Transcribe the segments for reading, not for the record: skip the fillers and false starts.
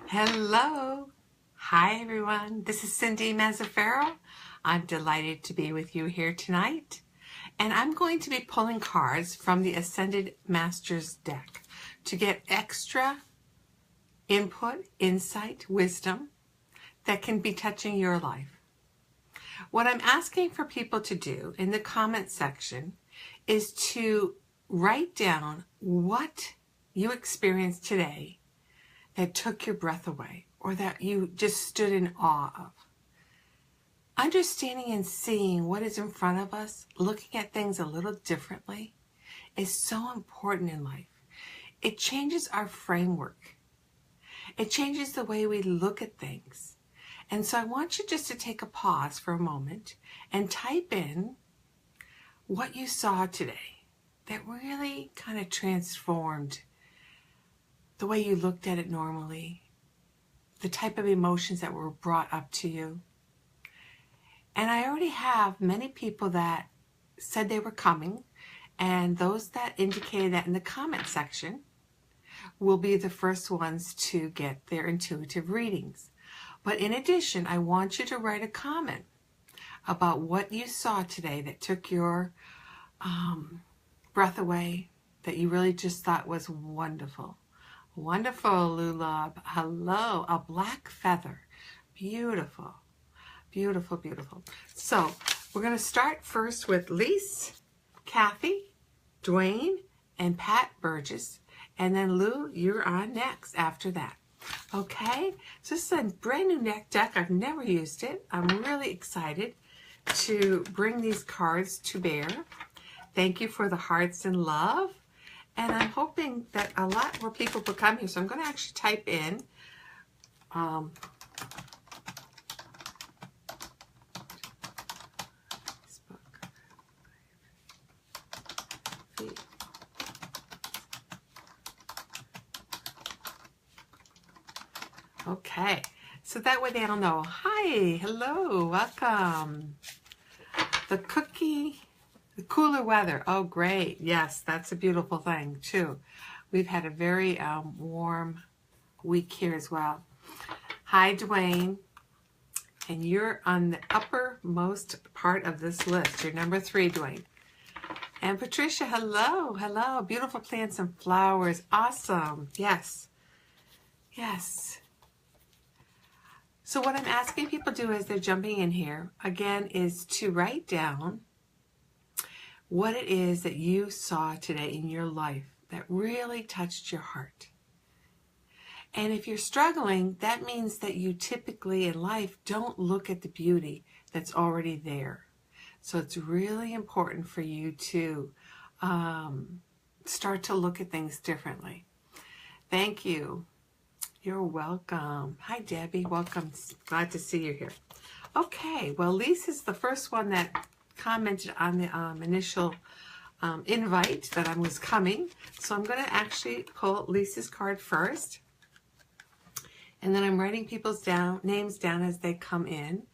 Hello. Hi, everyone. This is Cindy Mazzaferro. I'm delighted to be with you here tonight. And I'm going to be pulling cards from the Ascended Masters deck to get extra input, insight, wisdom that can be touching your life. What I'm asking for people to do in the comment section is to write down what you experienced today that took your breath away or that you just stood in awe of. Understanding and seeing what is in front of us, looking at things a little differently, is so important in life. It changes our framework. It changes the way we look at things. And so I want you just to take a pause for a moment and type in what you saw today that really kind of transformed the way you looked at it normally, the type of emotions that were brought up to you. And I already have many people that said they were coming, and those that indicated that in the comment section will be the first ones to get their intuitive readings. But in addition, I want you to write a comment about what you saw today that took your breath away, that you really just thought was wonderful. Wonderful, Lula. Hello, a black feather. Beautiful. Beautiful, beautiful. So we're going to start first with Lise, Kathy, Dwayne, and Pat Burgess. And then Lou, you're on next after that. Okay, so this is a brand new deck. I've never used it. I'm really excited to bring these cards to bear. Thank you for the hearts and love. And I'm hoping that a lot more people will come here. So I'm going to actually type in Okay, so that way they'll know. Hi, hello, welcome. The cooler weather. Oh, great. Yes, that's a beautiful thing, too. We've had a very warm week here as well. Hi, Dwayne. And you're on the uppermost part of this list. You're number 3, Dwayne. And Patricia, hello, hello. Beautiful plants and flowers. Awesome. Yes. Yes. So what I'm asking people to do as they're jumping in here, again, is to write down what it is that you saw today in your life that really touched your heart. And if you're struggling, that means that you typically in life don't look at the beauty that's already there. So it's really important for you to start to look at things differently. Thank you. You're welcome. Hi, Debbie. Welcome. Glad to see you here. Okay. Well, Lisa's the first one that commented on the initial invite that I was coming. So I'm going to actually pull Lisa's card first. And then I'm writing people's names down as they come in.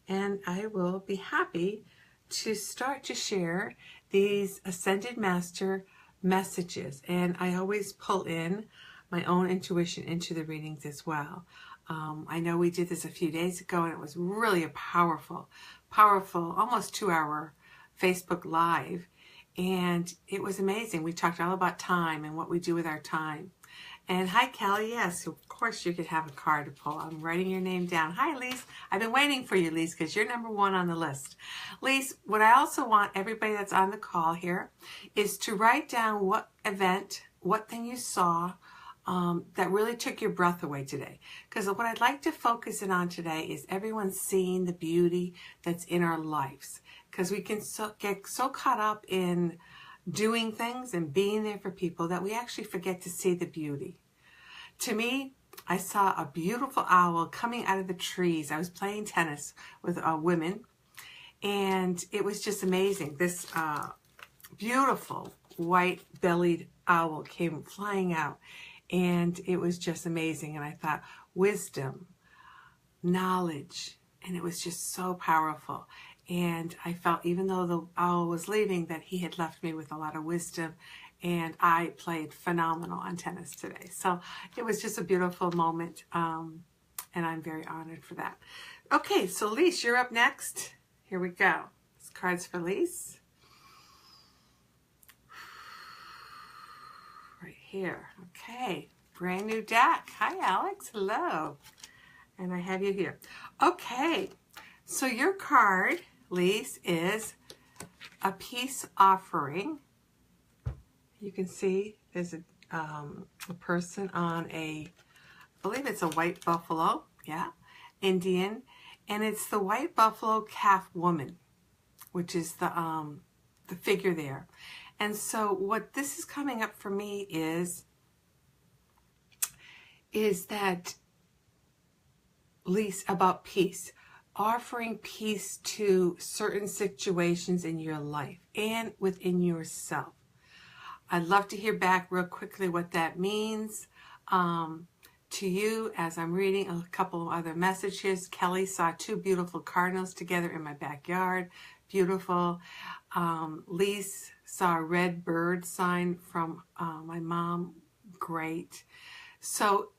And I will be happy to start to share these Ascended Master messages. And I always pull in my own intuition into the readings as well. I know we did this a few days ago, and it was really a powerful, almost 2-hour Facebook Live. And it was amazing. We talked all about time and what we do with our time. And hi, Kelly. Yes, of course you could have a card to pull. I'm writing your name down. Hi, Lise. I've been waiting for you, Lise, because you're number 1 on the list. Lise, what I also want everybody that's on the call here is to write down what event, what thing you saw, that really took your breath away today. Because what I'd like to focus in on today is everyone seeing the beauty that's in our lives. Because we can get so caught up in doing things and being there for people that we actually forget to see the beauty. To me, I saw a beautiful owl coming out of the trees. I was playing tennis with women, and it was just amazing. This beautiful white-bellied owl came flying out. And it was just amazing. And I thought, wisdom, knowledge, and it was just so powerful. And I felt, even though the owl was leaving, that he had left me with a lot of wisdom and I played phenomenal on tennis today. So it was just a beautiful moment, and I'm very honored for that. Okay, so Lise, you're up next. Here we go. This card's for Lise. Right here. Okay, brand new deck. Hi, Alex. Hello. And I have you here. Okay, so your card, Lise, is a peace offering. You can see there's a person on I believe it's a white buffalo, yeah, Indian, and it's the white buffalo calf woman, which is the figure there. And so what this is coming up for me is that, Lise, about peace, offering peace to certain situations in your life and within yourself. I'd love to hear back real quickly what that means to you as I'm reading a couple of other messages. Kelly saw 2 beautiful cardinals together in my backyard. Beautiful. Lise saw a red bird sign from my mom. Great. So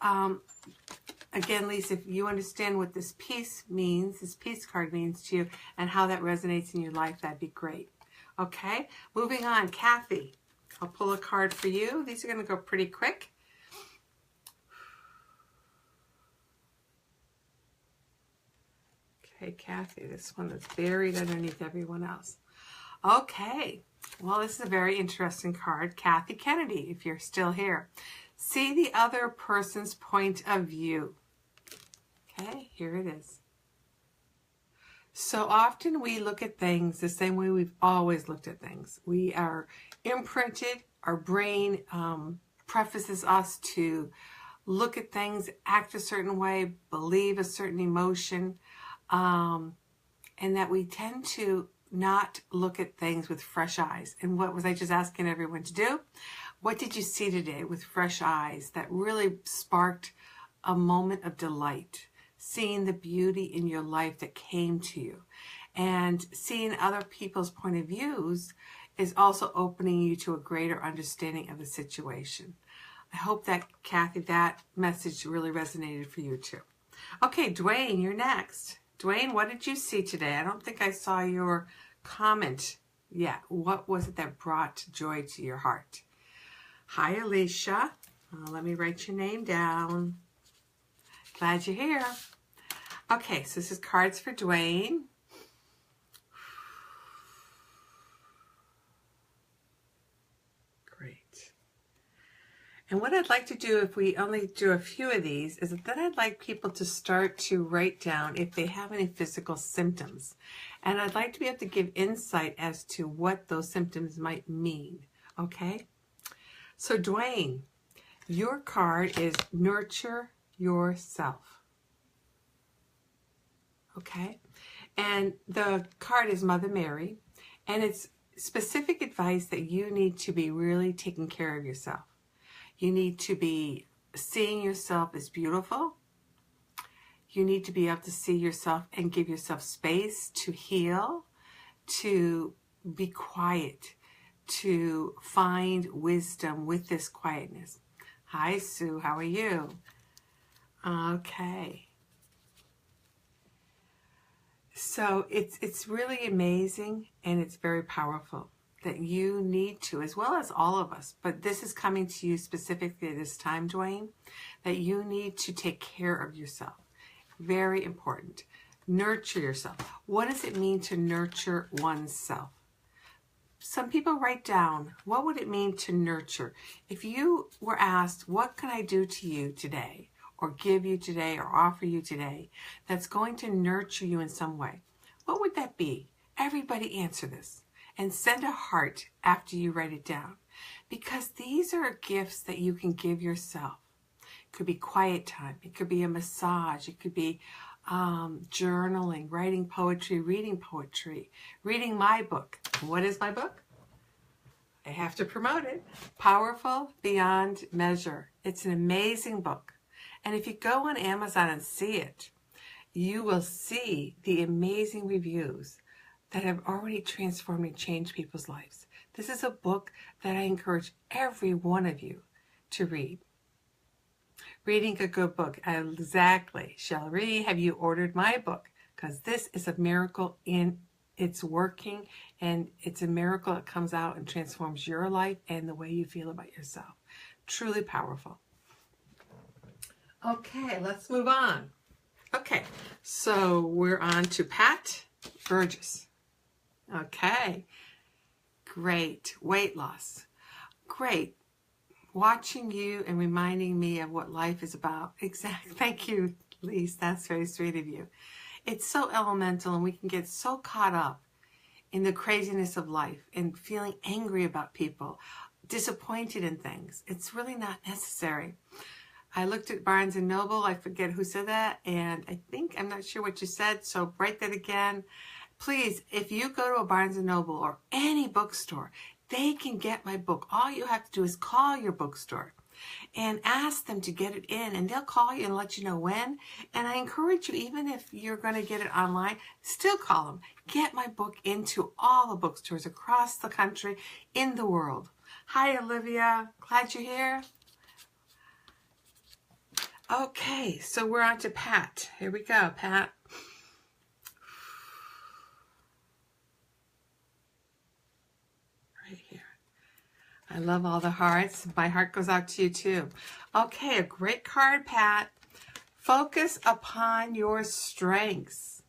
again, Lise, if you understand what this peace means, this peace card means to you, and how that resonates in your life, that'd be great. Okay, moving on. Kathy, I'll pull a card for you. These are going to go pretty quick. Okay, Kathy, this one is buried underneath everyone else. Okay, well, this is a very interesting card. Kathy Kennedy, if you're still here. See the other person's point of view. Okay, here it is. So often we look at things the same way we've always looked at things. We are imprinted, our brain prefaces us to look at things, act a certain way, believe a certain emotion, and that we tend to not look at things with fresh eyes. And what was I just asking everyone to do? What did you see today with fresh eyes that really sparked a moment of delight? Seeing the beauty in your life that came to you, and seeing other people's point of views is also opening you to a greater understanding of the situation. I hope that, Kathy, that message really resonated for you too. Okay, Dwayne, you're next. Dwayne, what did you see today? I don't think I saw your comment yet. What was it that brought joy to your heart? Hi, Alicia. Let me write your name down. Glad you're here. Okay, so this is cards for Dwayne. Great. And what I'd like to do, if we only do a few of these, is that I'd like people to start to write down if they have any physical symptoms. And I'd like to be able to give insight as to what those symptoms might mean. Okay? So Dwayne, your card is Nurture Yourself. Okay, and the card is Mother Mary, and it's specific advice that you need to be really taking care of yourself. You need to be seeing yourself as beautiful. You need to be able to see yourself and give yourself space to heal, to be quiet, to find wisdom with this quietness. Hi, Sue, how are you? Okay. So it's really amazing, and it's very powerful that you need to, as well as all of us, but this is coming to you specifically this time, Dwayne, that you need to take care of yourself. Very important. Nurture yourself. What does it mean to nurture oneself? Some people write down, what would it mean to nurture? If you were asked, what can I do to you today? Or give you today, or offer you today, that's going to nurture you in some way, what would that be? Everybody answer this, and send a heart after you write it down, because these are gifts that you can give yourself. It could be quiet time, it could be a massage, it could be journaling, writing poetry, reading my book. What is my book? I have to promote it. Powerful Beyond Measure. It's an amazing book. And if you go on Amazon and see it, you will see the amazing reviews that have already transformed and changed people's lives. This is a book that I encourage every one of you to read. Reading a good book. Exactly. Shellery, have you ordered my book? Because this is a miracle in its working, and it's a miracle that comes out and transforms your life and the way you feel about yourself. Truly powerful. Okay, let's move on. Okay, so we're on to Pat Burgess. Okay, great. Weight loss. Great. Watching you and reminding me of what life is about. Exactly. Thank you, Lise. That's very sweet of you. It's so elemental, and we can get so caught up in the craziness of life and feeling angry about people, disappointed in things. It's really not necessary. I looked at Barnes & Noble. I forget who said that, and I'm not sure what you said, so write that again. Please, if you go to a Barnes & Noble or any bookstore, they can get my book. All you have to do is call your bookstore and ask them to get it in, and they'll call you and let you know when. And I encourage you, even if you're going to get it online, still call them. Get my book into all the bookstores across the country, in the world. Hi, Olivia. Glad you're here. Okay, so we're on to Pat. Here we go, Pat. Right here. I love all the hearts. My heart goes out to you too. Okay, a great card, Pat. Focus upon your strengths.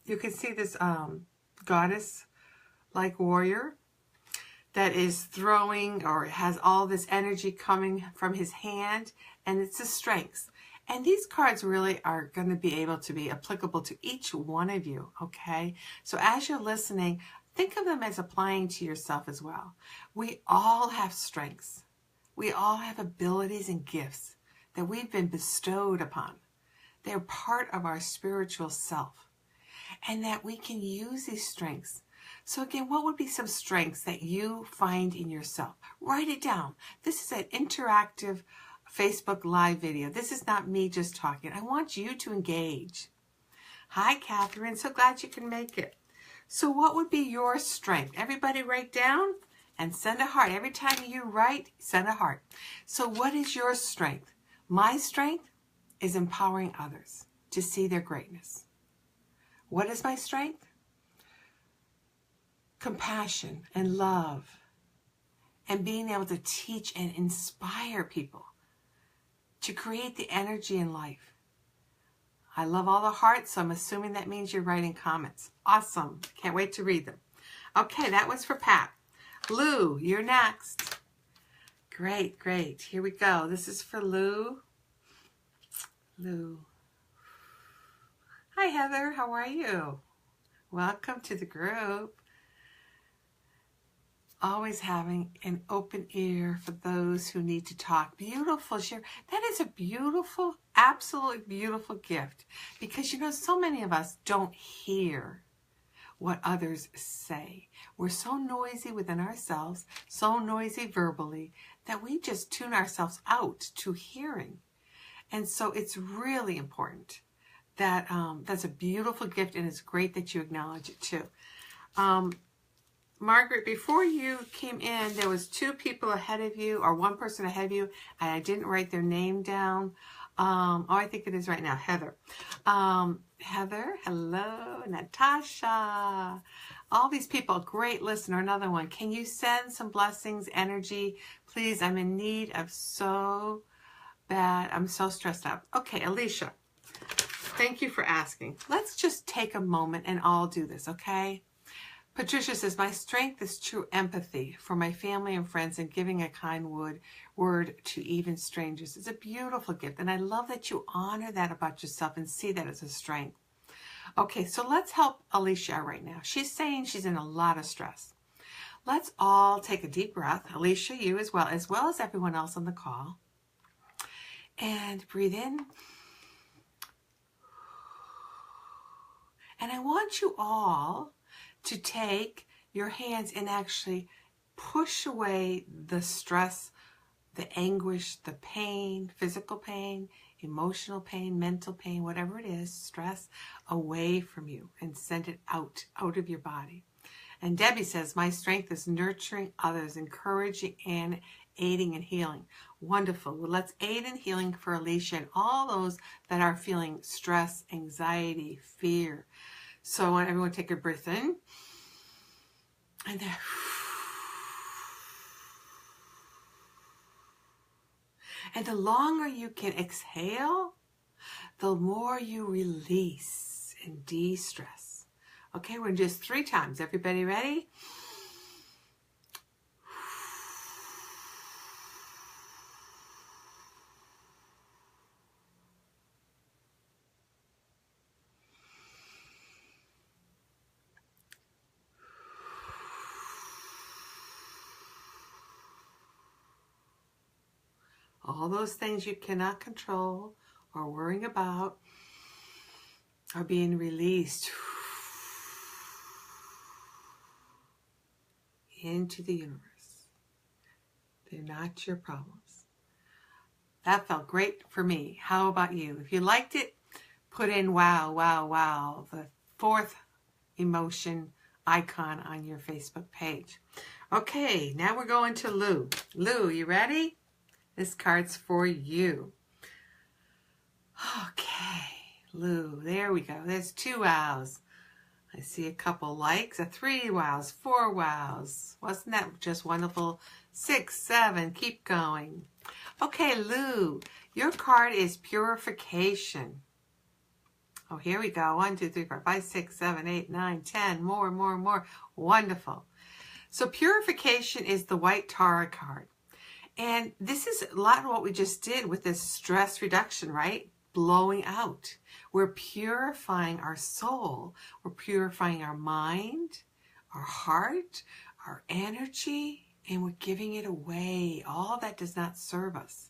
You can see this goddess-like warrior that is throwing, or has all this energy coming from his hand, and it's his strengths. And these cards really are going to be able to be applicable to each one of you, okay? So as you're listening, think of them as applying to yourself as well. We all have strengths. We all have abilities and gifts that we've been bestowed upon. They're part of our spiritual self, and that we can use these strengths. So again, what would be some strengths that you find in yourself? Write it down. This is an interactive Facebook Live video. This is not me just talking. I want you to engage. Hi, Catherine. So glad you can make it. So what would be your strength? Everybody write down and send a heart. Every time you write, send a heart. So what is your strength? My strength is empowering others to see their greatness. What is my strength? Compassion and love, and being able to teach and inspire people to create the energy in life. I love all the hearts, so I'm assuming that means you're writing comments. Awesome. Can't wait to read them. Okay, that was for Pat. Lou, you're next. Great, great. Here we go. This is for Lou. Lou. Hi, Heather. How are you? Welcome to the group. Always having an open ear for those who need to talk. Beautiful share. That is a beautiful, absolutely beautiful gift. Because, you know, so many of us don't hear what others say. We're so noisy within ourselves, so noisy verbally, that we just tune ourselves out to hearing. And so it's really important that that's a beautiful gift, and it's great that you acknowledge it too. Margaret, before you came in, there was two people ahead of you, or one person ahead of you, and I didn't write their name down. I think it is right now, Heather. Heather, hello, Natasha. All these people, great listener, another one. Can you send some blessings, energy? Please, I'm in need of so bad. I'm so stressed out. Okay, Alicia, thank you for asking. Let's just take a moment and all do this, okay? Patricia says, my strength is true empathy for my family and friends, and giving a kind word to even strangers. It's a beautiful gift, and I love that you honor that about yourself and see that as a strength. Okay, so let's help Alicia right now. She's saying she's in a lot of stress. Let's all take a deep breath. Alicia, you as well as everyone else on the call. And breathe in. And I want you all to take your hands and actually push away the stress, the anguish, the pain, physical pain, emotional pain, mental pain, whatever it is, stress, away from you, and send it out of your body. And Debbie says, my strength is nurturing others, encouraging and aiding and healing. Wonderful. Well, let's aid in healing for Alicia and all those that are feeling stress, anxiety, fear. So I want everyone to take a breath in. And then, and the longer you can exhale, the more you release and de-stress. Okay, we're going to do this 3 times. Everybody ready? All those things you cannot control or worrying about are being released into the universe. They're not your problems. That felt great for me. How about you? If you liked it, put in wow, wow, wow, the 4th emotion icon on your Facebook page. Okay, now we're going to Lou. Lou, you ready? This card's for you. Okay, Lou, there we go. There's 2 wows. I see a couple likes, 3 wows, 4 wows. Wasn't that just wonderful? 6, 7, keep going. Okay, Lou, your card is purification. Oh, here we go. 1, 2, 3, 4, 5, 6, 7, 8, 9, 10. More. Wonderful. So purification is the white Tara card. And this is a lot of what we just did with this stress reduction, right? Blowing out. We're purifying our soul. We're purifying our mind, our heart, our energy, and we're giving it away. All that does not serve us.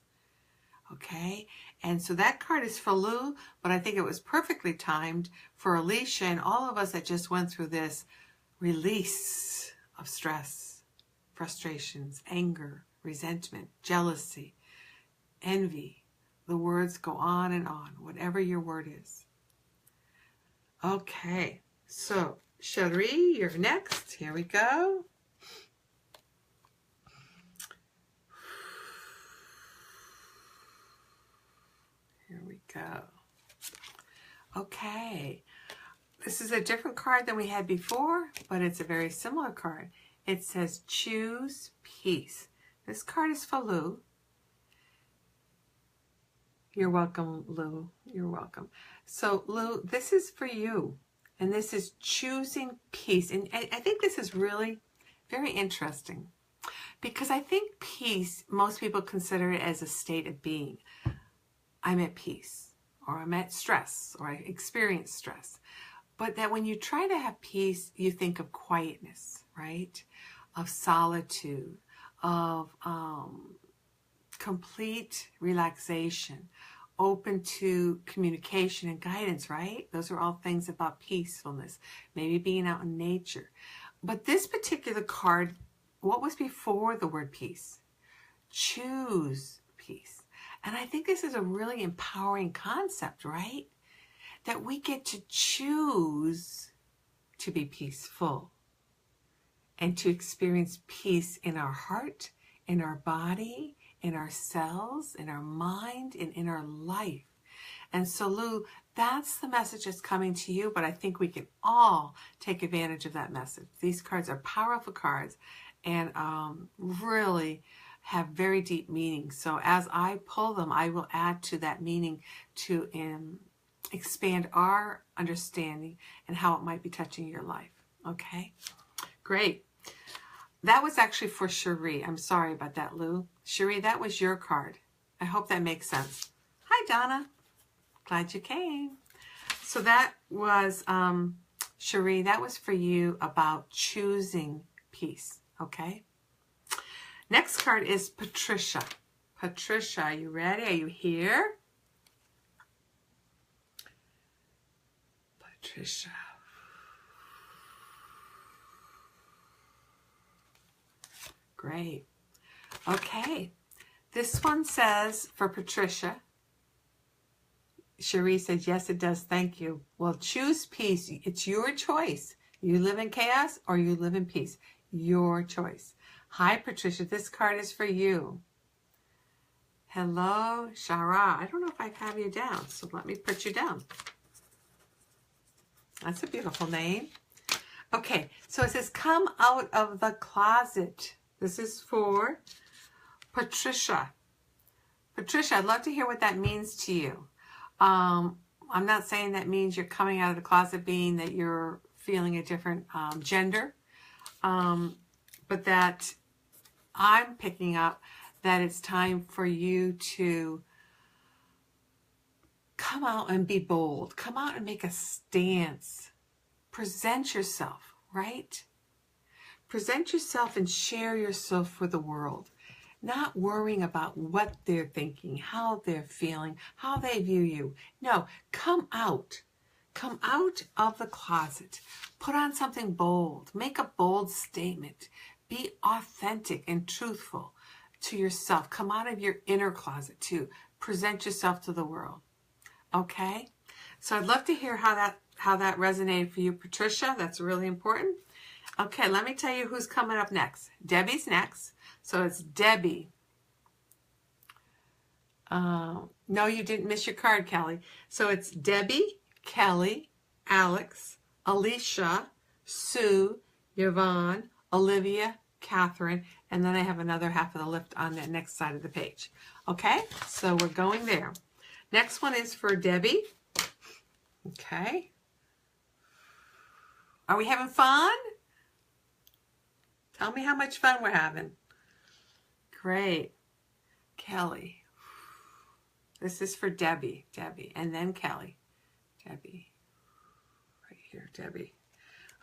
Okay? And so that card is for Lou, but I think it was perfectly timed for Alicia and all of us that just went through this release of stress, frustrations, anger, resentment, jealousy, envy. The words go on and on, whatever your word is. Okay, so Cherie, you're next. Here we go. Here we go. Okay, this is a different card than we had before, but it's a very similar card. It says choose peace. This card is for Lou. You're welcome, Lou. You're welcome. So, Lou, this is for you. And this is choosing peace. And I think this is really very interesting. Because I think peace, most people consider it as a state of being. I'm at peace. Or I'm at stress. Or I experience stress. But that when you try to have peace, you think of quietness, right? Of solitude. Of complete relaxation, open to communication and guidance, right? Those are all things about peacefulness, maybe being out in nature. But this particular card, what was before the word peace? Choose peace. And I think this is a really empowering concept, right? That we get to choose to be peaceful and to experience peace in our heart, in our body, in our cells, in our mind, and in our life. And so, Lou, that's the message that's coming to you, but I think we can all take advantage of that message. These cards are powerful cards and really have very deep meaning. So as I pull them, I will add to that meaning to expand our understanding and how it might be touching your life. Okay? Great. That was actually for Cherie. I'm sorry about that, Lou. Cherie, that was your card. I hope that makes sense. Hi, Donna. Glad you came. So that was, Cherie, that was for you about choosing peace, okay? Next card is Patricia. Patricia, are you ready? Are you here? Patricia. Great. Okay. This one says for Patricia. Cherie says, yes, it does. Thank you. Well, choose peace. It's your choice. You live in chaos or you live in peace. Your choice. Hi, Patricia. This card is for you. Hello, Shara. I don't know if I have you down, so let me put you down. That's a beautiful name. Okay, so it says, come out of the closet. This is for Patricia. Patricia, I'd love to hear what that means to you. I'm not saying that means you're coming out of the closet being that you're feeling a different gender, but that I'm picking up that it's time for you to come out and be bold. Come out and make a stance. Present yourself, right? Present yourself and share yourself with the world. Not worrying about what they're thinking, how they're feeling, how they view you. No, come out. Come out of the closet. Put on something bold. Make a bold statement. Be authentic and truthful to yourself. Come out of your inner closet too. Present yourself to the world. Okay? So I'd love to hear how that resonated for you, Patricia. That's really important. Okay, let me tell you who's coming up next. Debbie's next. So it's Debbie. No, you didn't miss your card, Kelly. So it's Debbie, Kelly, Alex, Alicia, Sue, Yvonne, Olivia, Catherine, and then I have another half of the lift on the next side of the page. Okay, so we're going there. Next one is for Debbie. Okay. Are we having fun? Tell me how much fun we're having. Great. Kelly. This is for Debbie. Debbie. And then Kelly. Debbie. Right here, Debbie.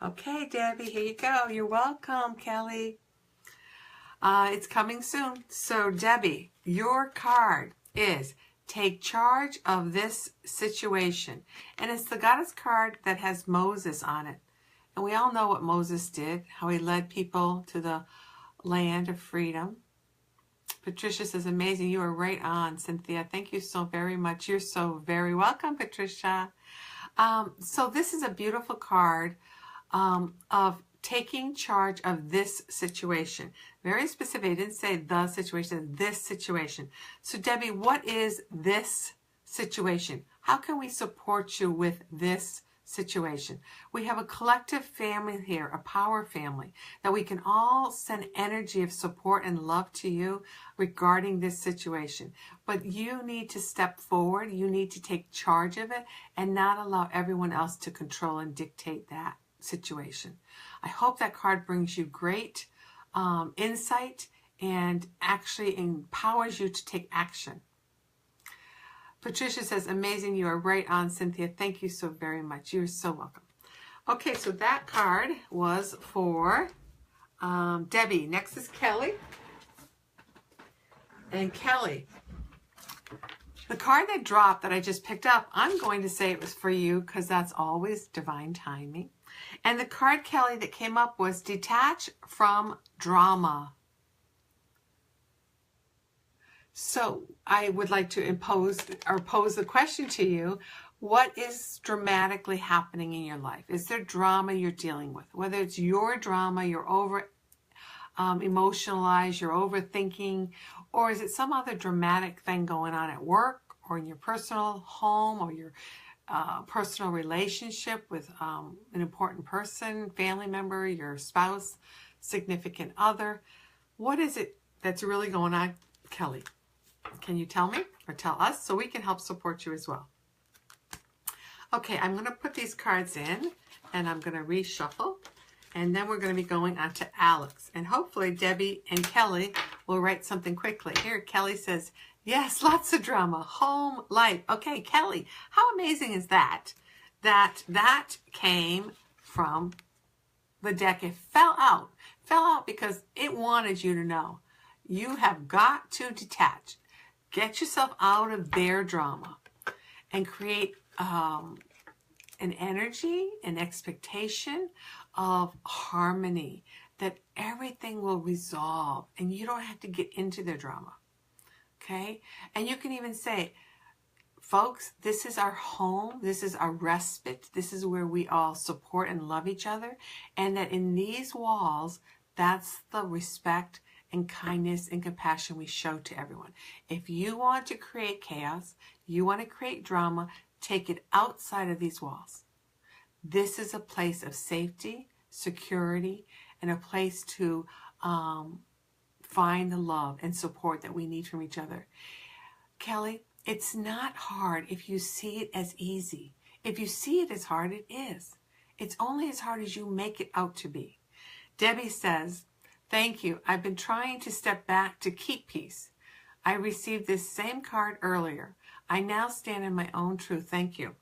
Okay, Debbie, here you go. You're welcome, Kelly. It's coming soon. So, Debbie, your card is take charge of this situation. And it's the goddess card that has Moses on it. And we all know what Moses did, how he led people to the land of freedom. Patricia says, amazing. You are right on, Cynthia. Thank you so very much. You're so very welcome, Patricia. So this is a beautiful card of taking charge of this situation. Very specific. I didn't say the situation, this situation. So Debbie, what is this situation? How can we support you with this situation? We have a collective family here, a power family, that we can all send energy of support and love to you regarding this situation. But you need to step forward. You need to take charge of it and not allow everyone else to control and dictate that situation. I hope that card brings you great insight and actually empowers you to take action. Patricia says, amazing. You are right on, Cynthia. Thank you so very much. You're so welcome. Okay, so that card was for Debbie. Next is Kelly. And Kelly, the card that dropped that I just picked up, I'm going to say it was for you because that's always divine timing. And the card, Kelly, that came up was detach from drama. So I would like to pose the question to you. What is dramatically happening in your life? Is there drama you're dealing with? Whether it's your drama, you're over emotionalized, you're overthinking, or is it some other dramatic thing going on at work or in your personal home or your personal relationship with an important person, family member, your spouse, significant other? What is it that's really going on, Kelly? Can you tell me or tell us so we can help support you as well? Okay, I'm going to put these cards in and I'm going to reshuffle. And then we're going to be going on to Alex. And hopefully Debbie and Kelly will write something quickly. Here, Kelly says, yes, lots of drama, home life. Okay, Kelly, how amazing is that? That came from the deck. It fell out because it wanted you to know. You have got to detach. Get yourself out of their drama and create an energy, an expectation of harmony, that everything will resolve and you don't have to get into their drama. Okay? And you can even say, folks, this is our home. This is our respite. This is where we all support and love each other. And that in these walls, that's the respect and kindness and compassion we show to everyone. If you want to create chaos, you want to create drama, take it outside of these walls. This is a place of safety, security, and a place to find the love and support that we need from each other. Kelly, it's not hard if you see it as easy. If you see it as hard, it is. It's only as hard as you make it out to be. Debbie says, thank you. I've been trying to step back to keep peace. I received this same card earlier. I now stand in my own truth. Thank you.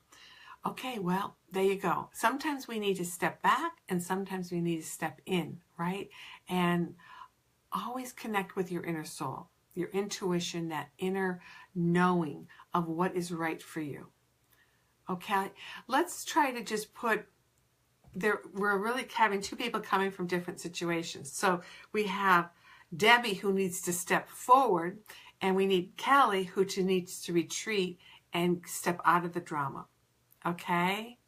Okay, well, there you go. Sometimes we need to step back and sometimes we need to step in, right? And always connect with your inner soul, your intuition, that inner knowing of what is right for you. Okay, let's try to just put there. We're really having two people coming from different situations. So we have Debbie who needs to step forward, and we need Kelly who needs to retreat and step out of the drama. Okay.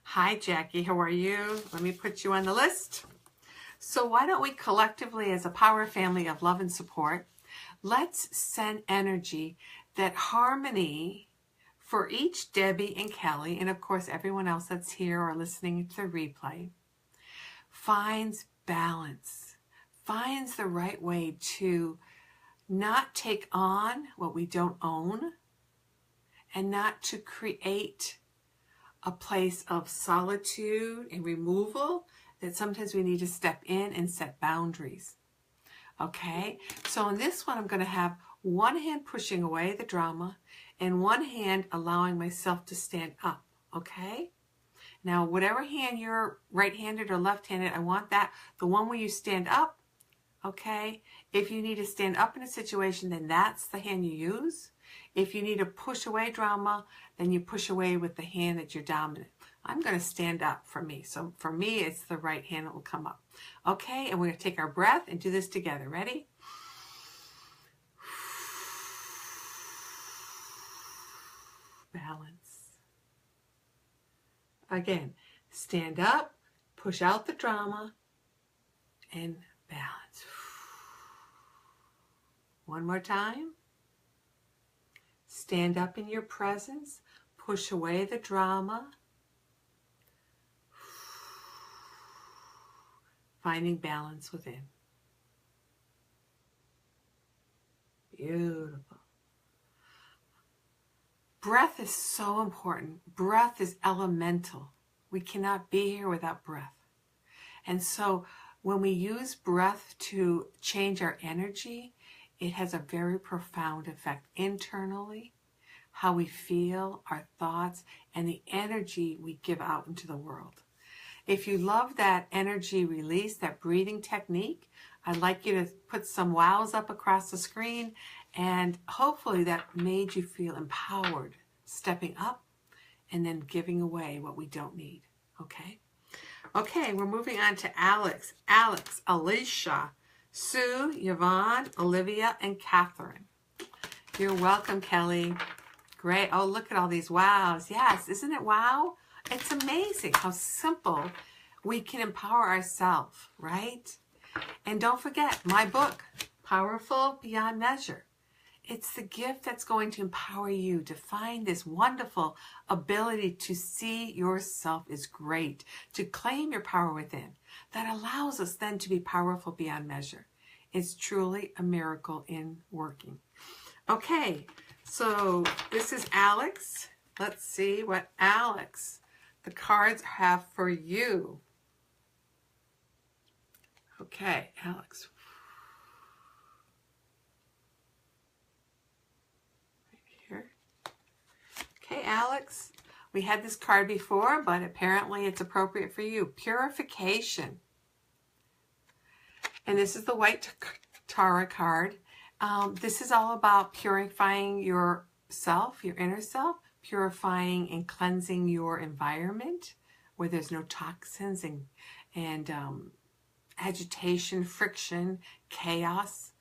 Hi, Jackie. How are you? Let me put you on the list. So why don't we collectively, as a power family of love and support, let's send energy that harmony for each Debbie and Kelly, and of course everyone else that's here or listening to the replay, finds balance, finds the right way to not take on what we don't own, and not to create a place of solitude and removal, that sometimes we need to step in and set boundaries. Okay, so in this one, I'm going to have one hand pushing away the drama and one hand allowing myself to stand up. Okay, now whatever hand you're right-handed or left-handed, I want that, the one where you stand up. Okay, if you need to stand up in a situation, then that's the hand you use. If you need to push away drama, then you push away with the hand that you're dominant. I'm going to stand up for me. So for me, it's the right hand that will come up. Okay, and we're going to take our breath and do this together. Ready? Balance. Again, stand up, push out the drama, and balance. One more time. Stand up in your presence, push away the drama, finding balance within. Beautiful. Breath is so important. Breath is elemental. We cannot be here without breath. And so when we use breath to change our energy, it has a very profound effect internally, how we feel, our thoughts, and the energy we give out into the world. If you love that energy release, that breathing technique, I'd like you to put some wows up across the screen, and hopefully that made you feel empowered, stepping up and then giving away what we don't need. Okay? Okay, we're moving on to Alex. Alex, Alicia, Sue, Yvonne, Olivia, and Catherine. You're welcome, Kelly. Great. Oh, look at all these wows. Yes, isn't it wow? It's amazing how simple we can empower ourselves, right? And don't forget my book, Powerful Beyond Measure. It's the gift that's going to empower you to find this wonderful ability to see yourself as great, to claim your power within. That allows us then to be powerful beyond measure. It's truly a miracle in working. Okay, so this is Alex. Let's see what Alex, the cards have for you. Okay, Alex. Okay, Alex, we had this card before, but apparently it's appropriate for you. Purification. And this is the white Tara card. This is all about purifying yourself, your inner self, purifying and cleansing your environment where there's no toxins and agitation, friction, chaos.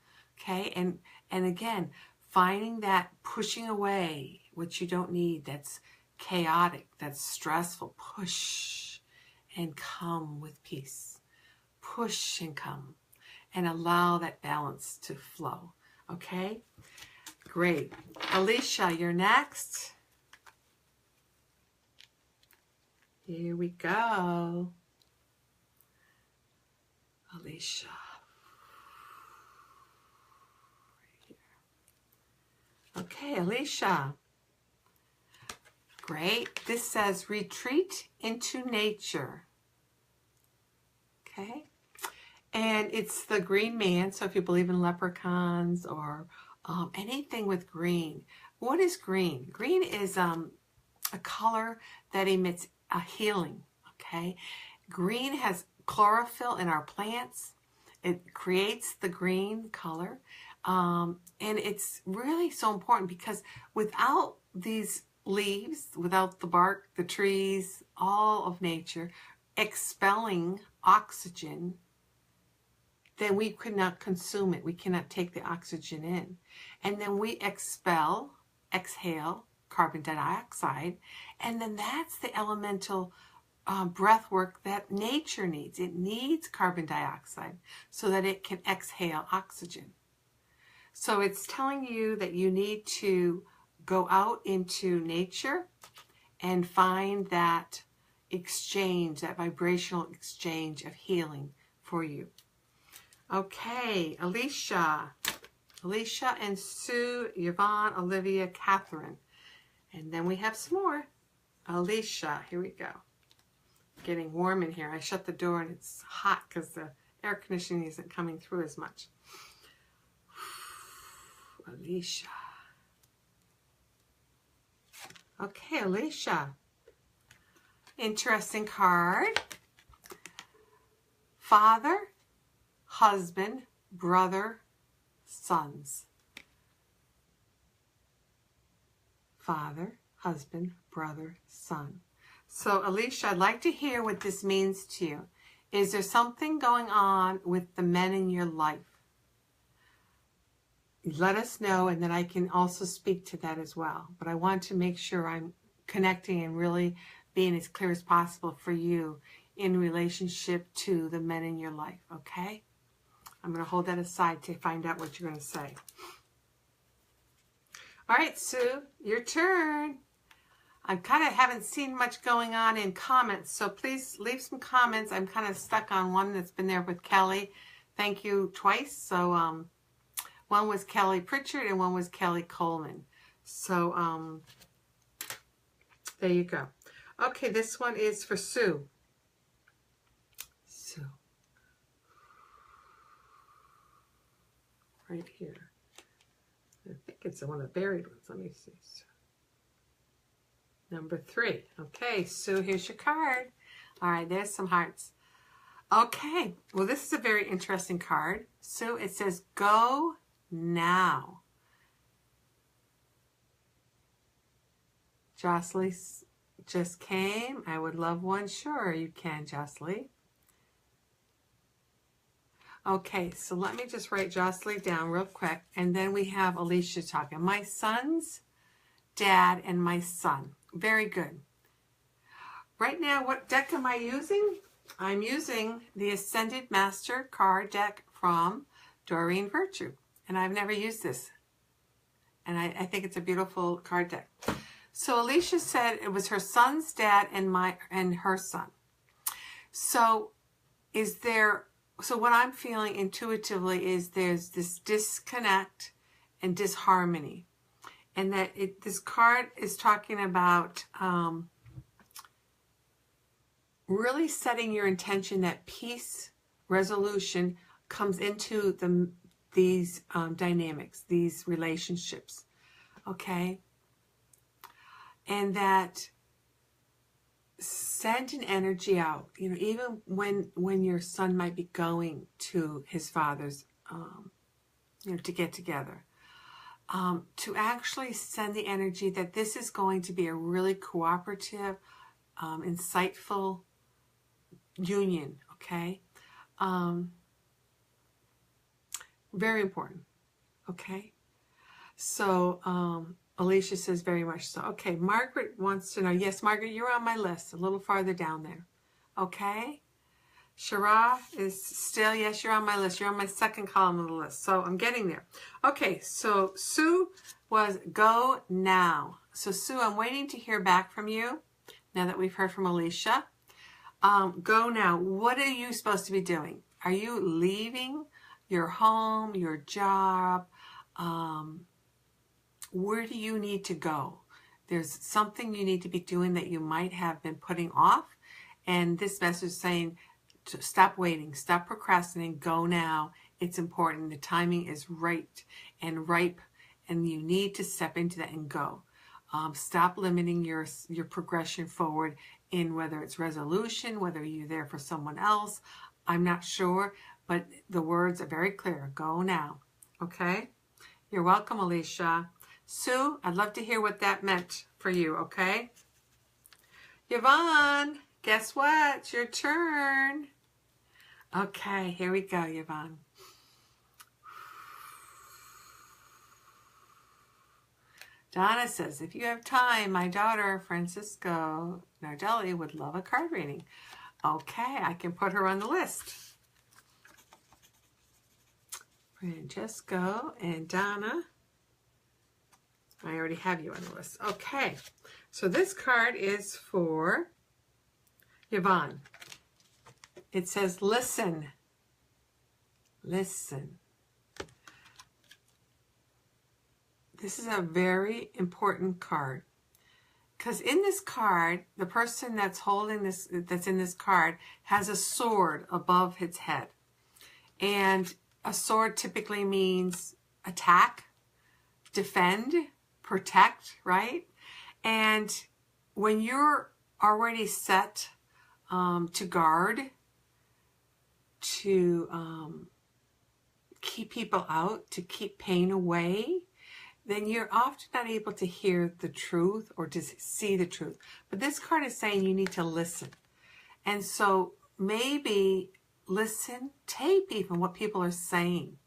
Okay, and again, finding that pushing away what you don't need, that's chaotic, that's stressful. Push and come with peace. Push and come and allow that balance to flow. Okay? Great. Alicia, you're next. Here we go. Alicia. Okay, Alicia. Great. This says retreat into nature. Okay. And it's the green man. So if you believe in leprechauns or anything with green. What is green? Green is a color that emits a healing. Okay. Green has chlorophyll in our plants. It creates the green color. And it's really so important because without these leaves, without the bark, the trees, all of nature expelling oxygen, then we could not consume it. We cannot take the oxygen in. And then we exhale carbon dioxide. And then that's the elemental breath work that nature needs. It needs carbon dioxide so that it can exhale oxygen. So it's telling you that you need to go out into nature and find that exchange, that vibrational exchange of healing for you. Okay, Alicia. Alicia and Sue, Yvonne, Olivia, Catherine. And then we have some more. Alicia, here we go. Getting warm in here. I shut the door and it's hot because the air conditioning isn't coming through as much. Alicia. Okay, Alicia. Interesting card. Father, husband, brother, sons. Father, husband, brother, son. So, Alicia, I'd like to hear what this means to you. Is there something going on with the men in your life? Let us know, and then I can also speak to that as well. But I want to make sure I'm connecting and really being as clear as possible for you in relationship to the men in your life, okay? I'm going to hold that aside to find out what you're going to say. All right, Sue, your turn. I kind of haven't seen much going on in comments, so please leave some comments. I'm kind of stuck on one that's been there with Kelly. Thank you twice. So, one was Kelly Pritchard and one was Kelly Coleman. So, there you go. Okay, this one is for Sue. Sue. Right here. I think it's one of the buried ones. Let me see. Number 3. Okay, Sue, here's your card. All right, there's some hearts. Okay, well, this is a very interesting card. Sue, it says, go now. Jocelyn just came. I would love one. Sure, you can, Jocelyn. Okay, so let me just write Jocelyn down real quick. And then we have Alicia talking. My son's dad and my son. Very good. Right now, what deck am I using? I'm using the Ascended Master card deck from Doreen Virtue. And I've never used this. And I think it's a beautiful card deck. So Alicia said it was her son's dad and her son. So what I'm feeling intuitively is there's this disconnect and disharmony. And that this card is talking about really setting your intention that peace, resolution comes into these dynamics, these relationships, okay? And that send an energy out, you know, even when your son might be going to his father's, you know, to get together. To actually send the energy that this is going to be a really cooperative, insightful union, okay? Very important, okay? So, Alicia says very much so. Okay, Margaret wants to know. Yes, Margaret, you're on my list, a little farther down there. Okay. Shara is still, yes, you're on my list. You're on my second column of the list. So I'm getting there. Okay, so Sue was go now. So Sue, I'm waiting to hear back from you now that we've heard from Alicia. Go now. What are you supposed to be doing? Are you leaving your home, your job? Where do you need to go? There's something you need to be doing that you might have been putting off. And this message is saying, to stop waiting, stop procrastinating, go now. It's important. The timing is right and ripe, and you need to step into that and go. Stop limiting your progression forward in whether it's resolution, whether you're there for someone else. I'm not sure, but the words are very clear. Go now. Okay? You're welcome, Alicia. Sue, I'd love to hear what that meant for you, okay? Yvonne, guess what? It's your turn. Okay, here we go, Yvonne. Donna says, if you have time, my daughter, Francisco Nardelli, would love a card reading. Okay, I can put her on the list. Francesco and Donna. I already have you on the list. Okay, so this card is for Yvonne. It says, listen. Listen. This is a very important card. Because in this card, the person that's holding this, that's in this card, has a sword above its head. And a sword typically means attack, defend, protect, right? And when you're already set to guard, to keep people out, to keep pain away, then you're often not able to hear the truth or to see the truth. But this card is saying you need to listen. And so maybe listen, tape even what people are saying.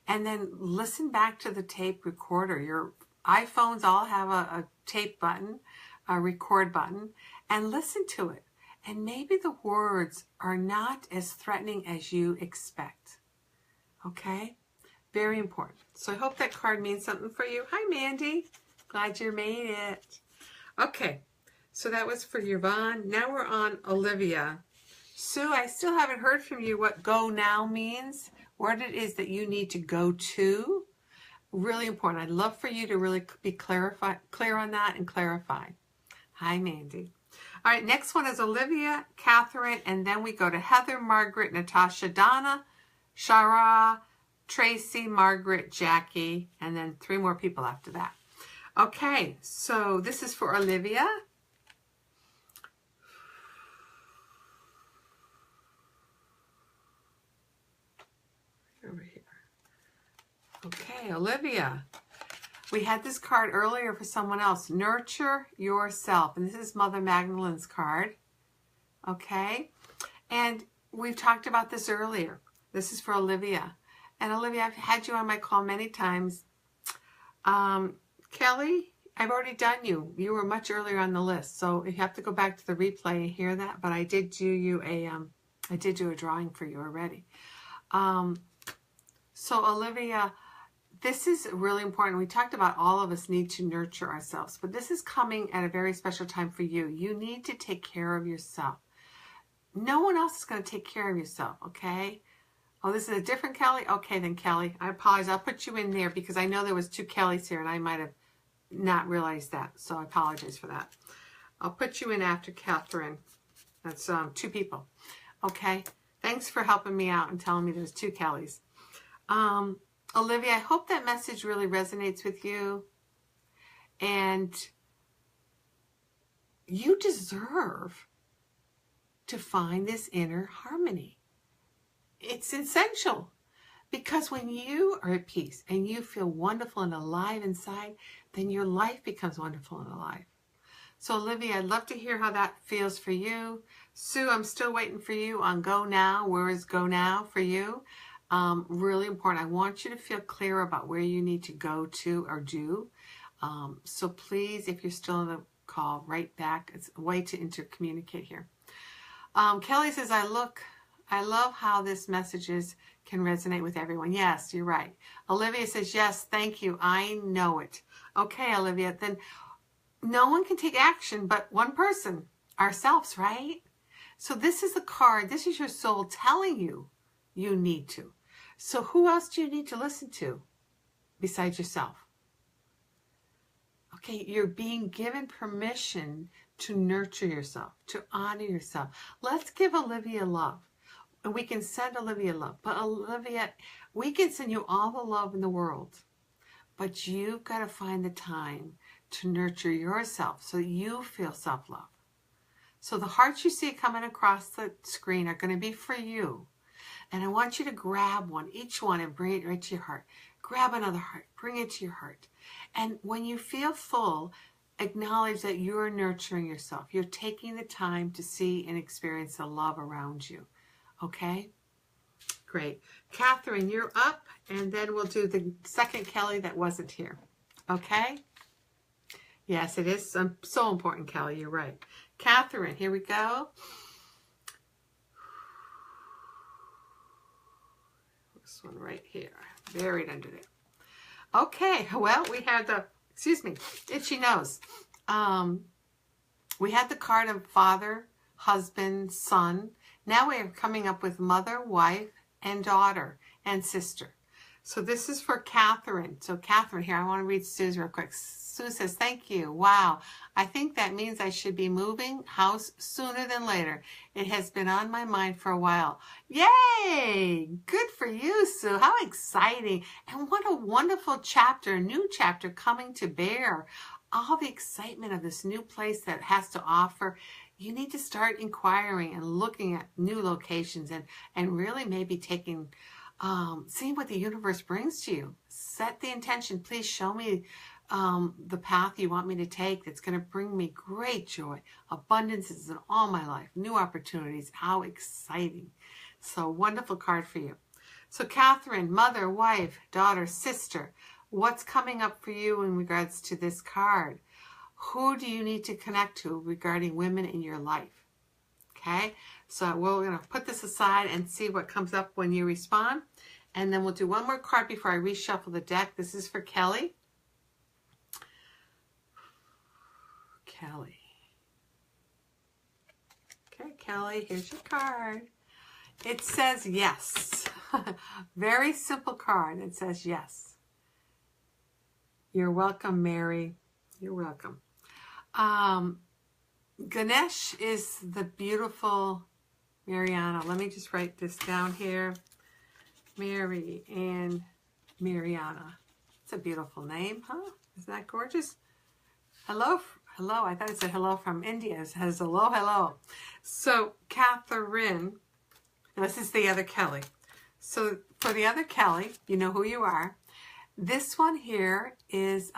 And then listen back to the tape recorder. Your iPhones all have a tape button, a record button, and listen to it. And maybe the words are not as threatening as you expect. Okay? Very important. So I hope that card means something for you. Hi, Mandy. Glad you made it. Okay. So that was for Yvonne. Now we're on Olivia. Sue, I still haven't heard from you what go now means. What it is that you need to go to. Really important. I'd love for you to really be clear on that and clarify. Hi, Mandy. All right, next one is Olivia, Catherine, and then we go to Heather, Margaret, Natasha, Donna, Shara, Tracy, Margaret, Jackie, and then 3 more people after that. Okay, so this is for Olivia. Over here. Okay, Olivia. We had this card earlier for someone else. Nurture yourself. And this is Mother Magdalene's card. Okay? And we've talked about this earlier. This is for Olivia. And Olivia, I've had you on my call many times. Kelly, I've already done you. You were much earlier on the list. So you have to go back to the replay and hear that. But I did do you a drawing for you already. So Olivia, this is really important. We talked about all of us need to nurture ourselves, but this is coming at a very special time for you. You need to take care of yourself. No one else is going to take care of yourself, okay? Oh, this is a different Kelly? Okay, then Kelly, I apologize. I'll put you in there because I know there was 2 Kellys here and I might have not realized that. So I apologize for that. I'll put you in after Catherine. That's 2 people. Okay, thanks for helping me out and telling me there's 2 Kellys. Olivia, I hope that message really resonates with you. And you deserve to find this inner harmony. It's essential because when you are at peace and you feel wonderful and alive inside, then your life becomes wonderful and alive. So Olivia, I'd love to hear how that feels for you. Sue, I'm still waiting for you on Go Now. Where is Go Now for you? Really important. I want you to feel clear about where you need to go to or do. So please, if you're still in the call, write back. It's a way to intercommunicate here. Kelly says, I love how this messages can resonate with everyone. Yes, you're right. Olivia says, yes, thank you. I know it. Okay, Olivia, then no one can take action but one person, ourselves, right? So this is the card. This is your soul telling you you need to. So who else do you need to listen to besides yourself? Okay, you're being given permission to nurture yourself, to honor yourself. Let's give Olivia love. And we can send Olivia love. But Olivia, we can send you all the love in the world. But you've got to find the time to nurture yourself so you feel self-love. So the hearts you see coming across the screen are going to be for you. And I want you to grab one, each one, and bring it right to your heart. Grab another heart, bring it to your heart. And when you feel full, acknowledge that you're nurturing yourself. You're taking the time to see and experience the love around you. Okay? Great. Catherine, you're up, and then we'll do the second Kelly that wasn't here. Okay? Yes, it is so important, Kelly. You're right. Catherine, here we go. This one right here, buried under there. Okay, well, we had the, itchy nose. We had the card of father, husband, son. Now we are coming up with mother, wife, and daughter, and sister. So this is for Catherine. So Catherine, here, I want to read Sue's real quick. Sue says, thank you. Wow. I think that means I should be moving house sooner than later. It has been on my mind for a while. Yay! Good for you, Sue. How exciting. And what a wonderful chapter, new chapter coming to bear. All the excitement of this new place that has to offer. You need to start inquiring and looking at new locations and really maybe taking, seeing what the universe brings to you. Set the intention. Please show me the path you want me to take that's going to bring me great joy. Abundances in all my life. New opportunities. How exciting. So wonderful card for you. So Catherine, mother, wife, daughter, sister. What's coming up for you in regards to this card? Who do you need to connect to regarding women in your life? Okay, so we're going to put this aside and see what comes up when you respond. And then we'll do one more card before I reshuffle the deck. This is for Kelly. Kelly. Okay, Kelly, here's your card. It says yes. Very simple card. It says yes. You're welcome, Mary. You're welcome. Ganesh is the beautiful Mariana. Let me just write this down here. Mary and Mariana. It's a beautiful name, huh? Isn't that gorgeous? Hello. Hello. I thought it said hello from India. It says hello, hello. So, Catherine. This is the other Kelly. So, for the other Kelly, you know who you are. This one here is...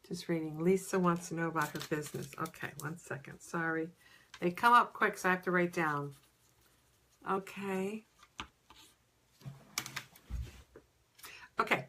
just reading. Lisa wants to know about her business. Okay, 1 second. Sorry. They come up quick, so I have to write down. Okay. Okay,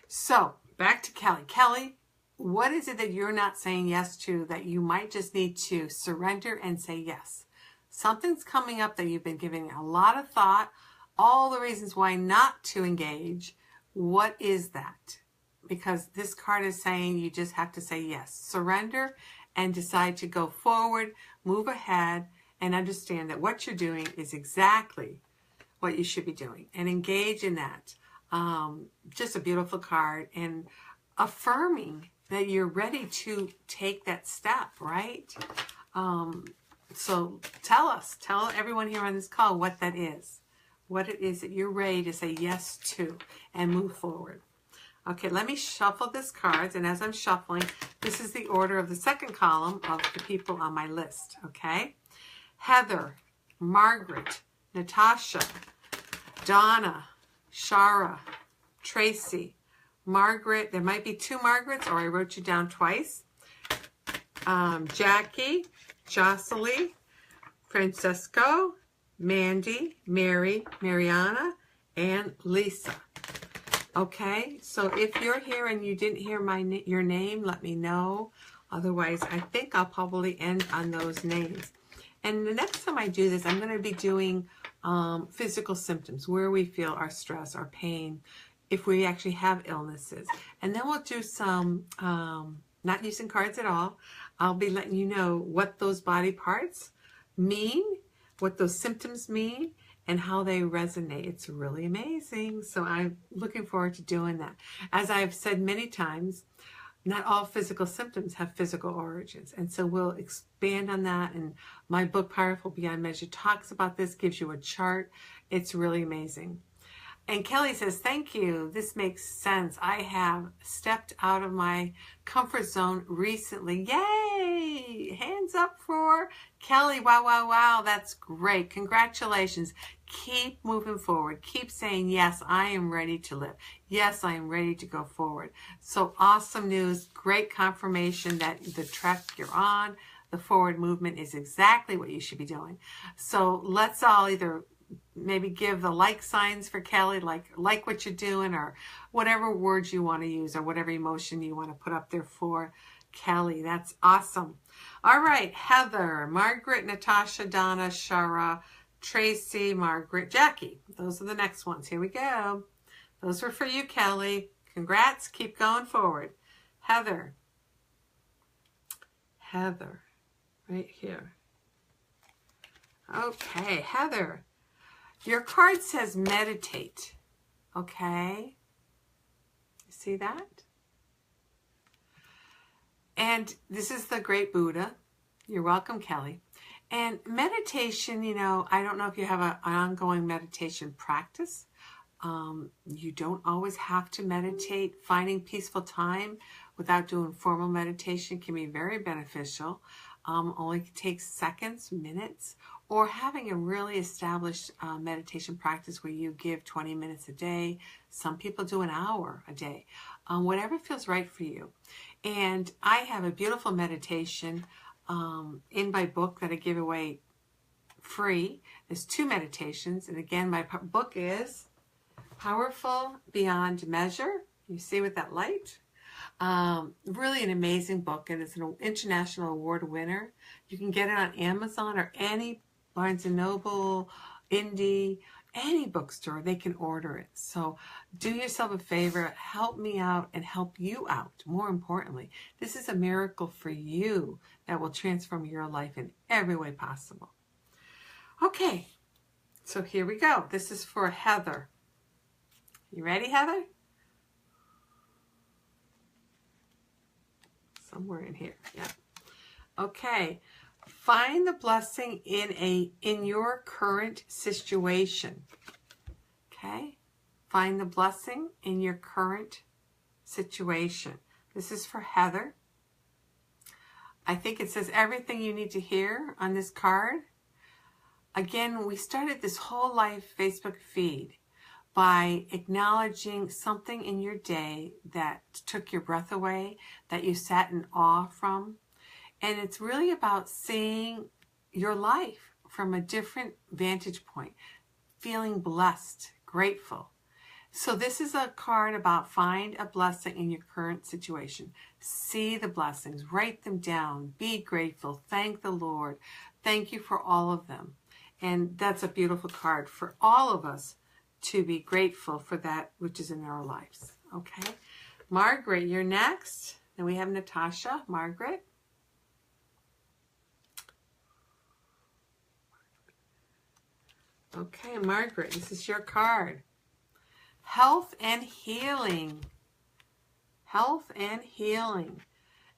so back to Kelly. Kelly, what is it that you're not saying yes to that you might just need to surrender and say yes? Something's coming up that you've been giving a lot of thought, all the reasons why not to engage. What is that? Because this card is saying you just have to say yes. Surrender and decide to go forward, move ahead, and understand that what you're doing is exactly what you should be doing. And engage in that. Just a beautiful card. And affirming that you're ready to take that step, right? So tell everyone here on this call what that is. What it is that you're ready to say yes to and move forward. Okay, let me shuffle this cards, and as I'm shuffling, this is the order of the second column of the people on my list, okay? Heather, Margaret, Natasha, Donna, Shara, Tracy, Margaret. There might be two Margarets, or I wrote you down twice. Jackie, Jocelyn, Francesco, Mandy, Mary, Mariana, and Lisa. Okay, so if you're here and you didn't hear your name, let me know. Otherwise, I think I'll probably end on those names. And the next time I do this, I'm going to be doing physical symptoms, where we feel our stress, our pain, if we actually have illnesses. And then we'll do some, not using cards at all. I'll be letting you know what those body parts mean, what those symptoms mean, and how they resonate. It's really amazing. So I'm looking forward to doing that. As I've said many times, not all physical symptoms have physical origins. And so we'll expand on that. And my book, Powerful Beyond Measure, talks about this, gives you a chart. It's really amazing. And Kelly says, thank you. This makes sense. I have stepped out of my comfort zone recently. Yay! Hands up for Kelly. Wow, wow, wow. That's great. Congratulations. Keep moving forward. Keep saying, yes, I am ready to live. Yes, I am ready to go forward. So awesome news. Great confirmation that the track you're on, the forward movement, is exactly what you should be doing. So let's all either maybe give the like signs for Kelly, like what you're doing, or whatever words you want to use, or whatever emotion you want to put up there for Kelly. That's awesome. All right, Heather, Margaret, Natasha, Donna, Shara, Tracy, Margaret, Jackie. Those are the next ones. Here we go. Those were for you, Kelly. Congrats. Keep going forward. Heather, right here. Okay, Heather. Your card says meditate, okay? You see that? And this is the great Buddha. You're welcome, Kelly. And meditation, you know, I don't know if you have an ongoing meditation practice. You don't always have to meditate. Finding peaceful time without doing formal meditation can be very beneficial. Only takes seconds, minutes, or having a really established meditation practice where you give 20 minutes a day. Some people do an hour a day, whatever feels right for you. And I have a beautiful meditation in my book that I give away free. There's 2 meditations. And again, my book is Powerful Beyond Measure. You see with that light? Really an amazing book, and it's an international award winner. You can get it on Amazon or any Barnes & Noble, Indie, any bookstore. They can order it. So do yourself a favor, help me out and help you out. More importantly, this is a miracle for you that will transform your life in every way possible. Okay, so here we go. This is for Heather. You ready, Heather? Somewhere in here. Yeah. Okay. Find the blessing in your current situation. Okay? Find the blessing in your current situation. This is for Heather. I think it says everything you need to hear on this card. Again, we started this whole life Facebook feed by acknowledging something in your day that took your breath away, that you sat in awe from. And it's really about seeing your life from a different vantage point, feeling blessed, grateful. So this is a card about find a blessing in your current situation. See the blessings, write them down, be grateful, thank the Lord. Thank you for all of them. And that's a beautiful card for all of us to be grateful for that which is in our lives. Okay? Margaret, you're next. Then we have Natasha. Margaret. Okay, Margaret, this is your card. Health and healing. Health and healing.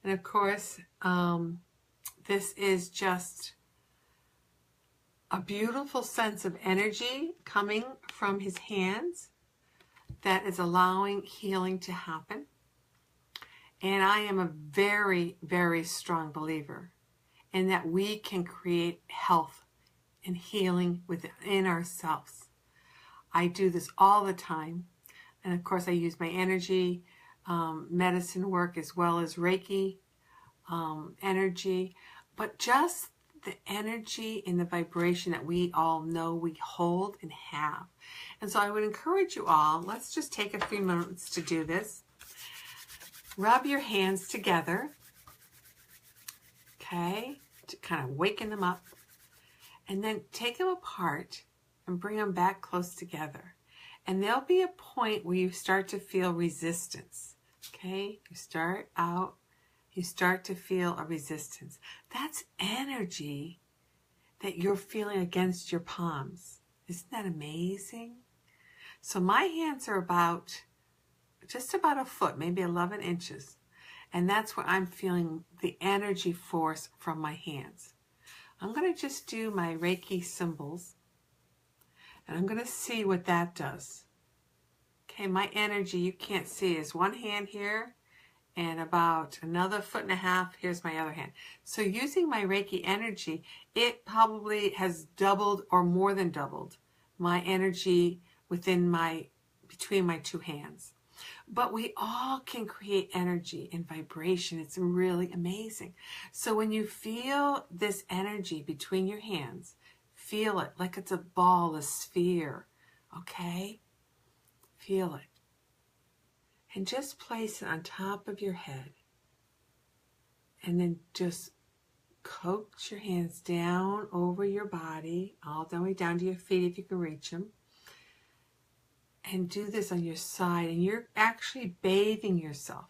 And of course, this is just a beautiful sense of energy coming from his hands that is allowing healing to happen. And I am a very, very strong believer in that we can create health and healing within ourselves. I do this all the time. And of course, I use my energy, medicine work, as well as Reiki energy. But just the energy and the vibration that we all know we hold and have. And so I would encourage you all, let's just take a few minutes to do this. Rub your hands together, okay, to kind of waken them up. And then take them apart and bring them back close together. And there'll be a point where you start to feel resistance, okay? You start out, you start to feel a resistance. That's energy that you're feeling against your palms. Isn't that amazing? So my hands are just about a foot, maybe 11 inches. And that's where I'm feeling the energy force from my hands. I'm going to just do my Reiki symbols. And I'm going to see what that does. Okay, my energy, you can't see, is one hand here. And about another 1.5 feet, here's my other hand. So using my Reiki energy, it probably has doubled or more than doubled my energy between my two hands. But we all can create energy and vibration. It's really amazing. So when you feel this energy between your hands, feel it like it's a ball, a sphere, okay? Feel it. And just place it on top of your head. And then just coax your hands down over your body, all the way down to your feet if you can reach them. And do this on your side. And you're actually bathing yourself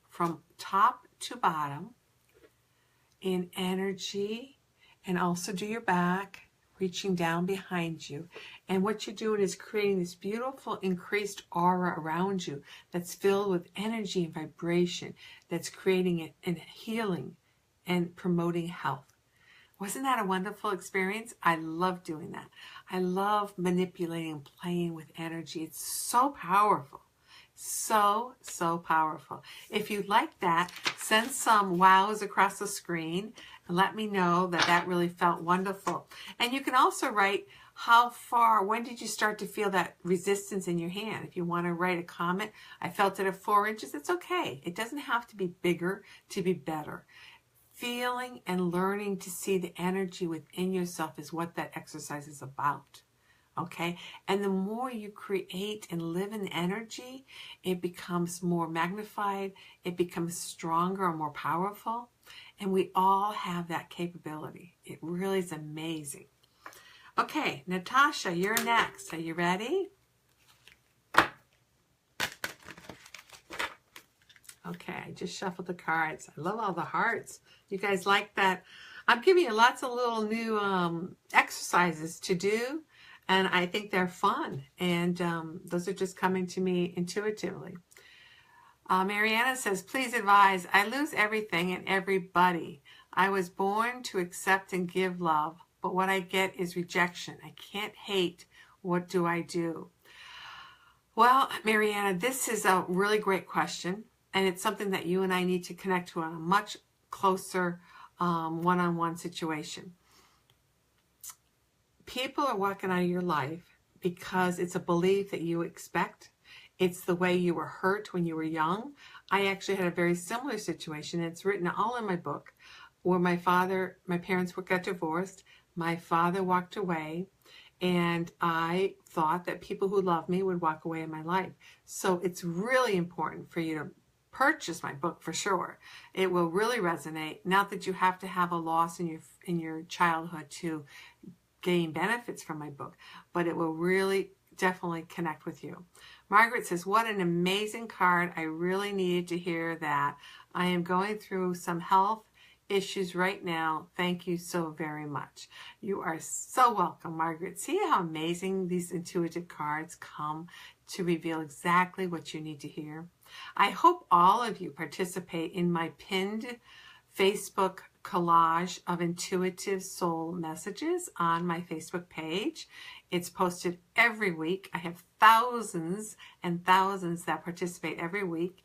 from top to bottom in energy. And also do your back, reaching down behind you. And what you're doing is creating this beautiful increased aura around you that's filled with energy and vibration, that's creating it and healing and promoting health. Wasn't that a wonderful experience? I love doing that. I love manipulating and playing with energy. It's so powerful. So powerful. If you like that, send some wows across the screen and let me know that really felt wonderful. And you can also write when did you start to feel that resistance in your hand? If you want to write a comment, I felt it at 4 inches, it's okay. It doesn't have to be bigger to be better. Feeling and learning to see the energy within yourself is what that exercise is about. Okay? And the more you create and live in energy, it becomes more magnified, it becomes stronger and more powerful. And we all have that capability. It really is amazing. Okay, Natasha, you're next. Are you ready? Okay, I just shuffled the cards. I love all the hearts. You guys like that? I'm giving you lots of little new exercises to do, and I think they're fun. And those are just coming to me intuitively. Mariana says, please advise, I lose everything and everybody. I was born to accept and give love, but what I get is rejection. I can't hate. What do I do? Well, Mariana, this is a really great question, and it's something that you and I need to connect to on a much closer one-on-one situation. People are walking out of your life because it's a belief that you expect. It's the way you were hurt when you were young. I actually had a very similar situation. It's written all in my book where my parents got divorced. My father walked away, and I thought that people who love me would walk away in my life. So it's really important for you to purchase my book for sure. It will really resonate. Not that you have to have a loss in your childhood to gain benefits from my book, but it will really definitely connect with you. Margaret says, what an amazing card. I really needed to hear that. I am going through some health issues right now. Thank you so very much. You are so welcome, Margaret. See how amazing these intuitive cards come to reveal exactly what you need to hear. I hope all of you participate in my pinned Facebook collage of intuitive soul messages on my Facebook page. It's posted every week. I have thousands and thousands that participate every week.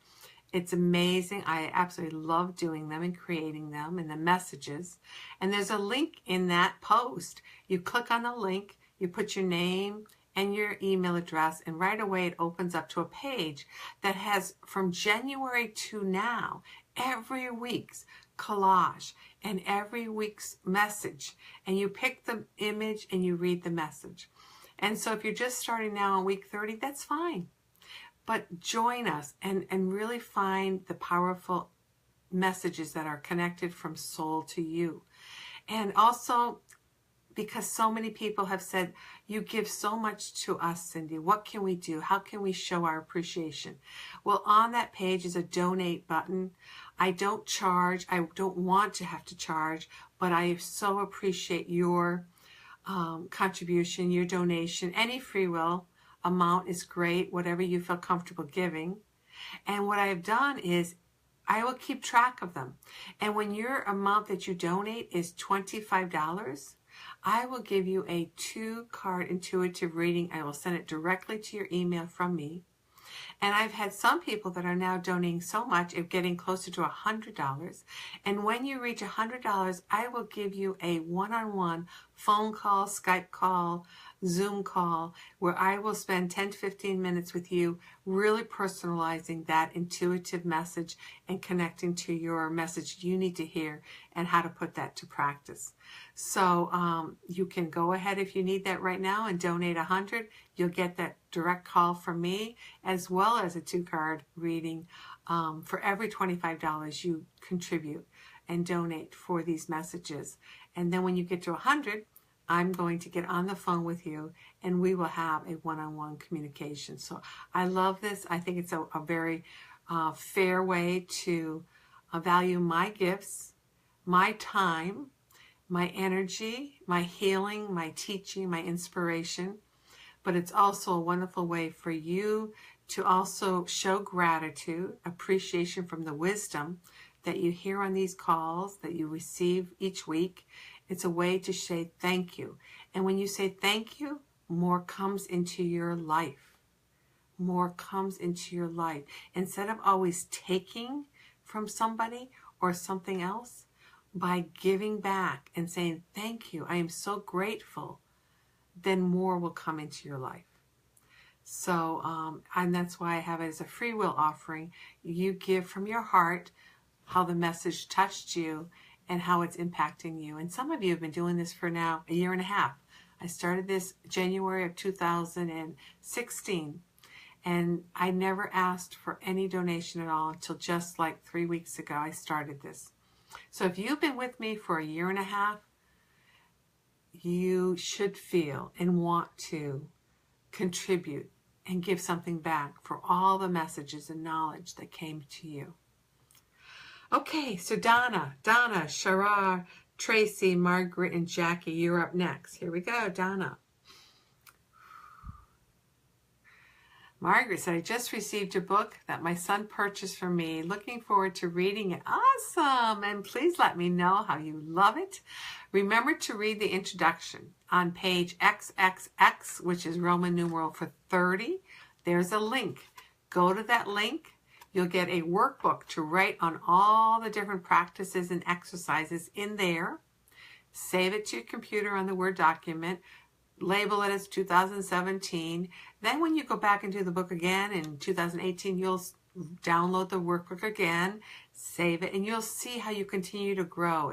It's amazing. I absolutely love doing them and creating them and the messages. And there's a link in that post. You click on the link, you put your name and your email address, and right away it opens up to a page that has from January to now every week's collage and every week's message, and you pick the image and you read the message. And so if you're just starting now on week 30, that's fine. But join us and really find the powerful messages that are connected from soul to you. And also, because so many people have said, you give so much to us, Cindy. What can we do? How can we show our appreciation? Well, on that page is a donate button. I don't charge. I don't want to have to charge, but I so appreciate your contribution, your donation. Any free will amount is great, whatever you feel comfortable giving. And what I've done is I will keep track of them. And when your amount that you donate is $25, I will give you a 2-card intuitive reading. I will send it directly to your email from me. And I've had some people that are now donating so much, of getting closer to $100. And when you reach $100, I will give you a one-on-one phone call, Skype call, Zoom call, where I will spend 10 to 15 minutes with you, really personalizing that intuitive message and connecting to your message you need to hear and how to put that to practice. So you can go ahead if you need that right now and donate 100. You'll get that direct call from me, as well as a 2-card reading for every $25 you contribute and donate for these messages. And then when you get to 100, I'm going to get on the phone with you and we will have a one-on-one communication. So I love this. I think it's a very fair way to value my gifts, my time, my energy, my healing, my teaching, my inspiration. But it's also a wonderful way for you to also show gratitude, appreciation from the wisdom that you hear on these calls, that you receive each week. It's a way to say thank you. And when you say thank you, more comes into your life. More comes into your life. Instead of always taking from somebody or something else, by giving back and saying thank you, I am so grateful, then more will come into your life. So, and that's why I have it as a free will offering. You give from your heart how the message touched you and how it's impacting you. And some of you have been doing this for now a year and a half. I started this January of 2016, and I never asked for any donation at all until just like 3 weeks ago I started this. So if you've been with me for a year and a half, you should feel and want to contribute and give something back for all the messages and knowledge that came to you. Okay, so Donna, Sharar, Tracy, Margaret, and Jackie, you're up next. Here we go, Donna. Margaret said, I just received a book that my son purchased for me. Looking forward to reading it. Awesome. And please let me know how you love it. Remember to read the introduction on page XXX, which is Roman numeral for 30. There's a link. Go to that link. You'll get a workbook to write on all the different practices and exercises in there. Save it to your computer on the Word document. Label it as 2017. Then when you go back and do the book again in 2018, you'll download the workbook again, save it, and you'll see how you continue to grow.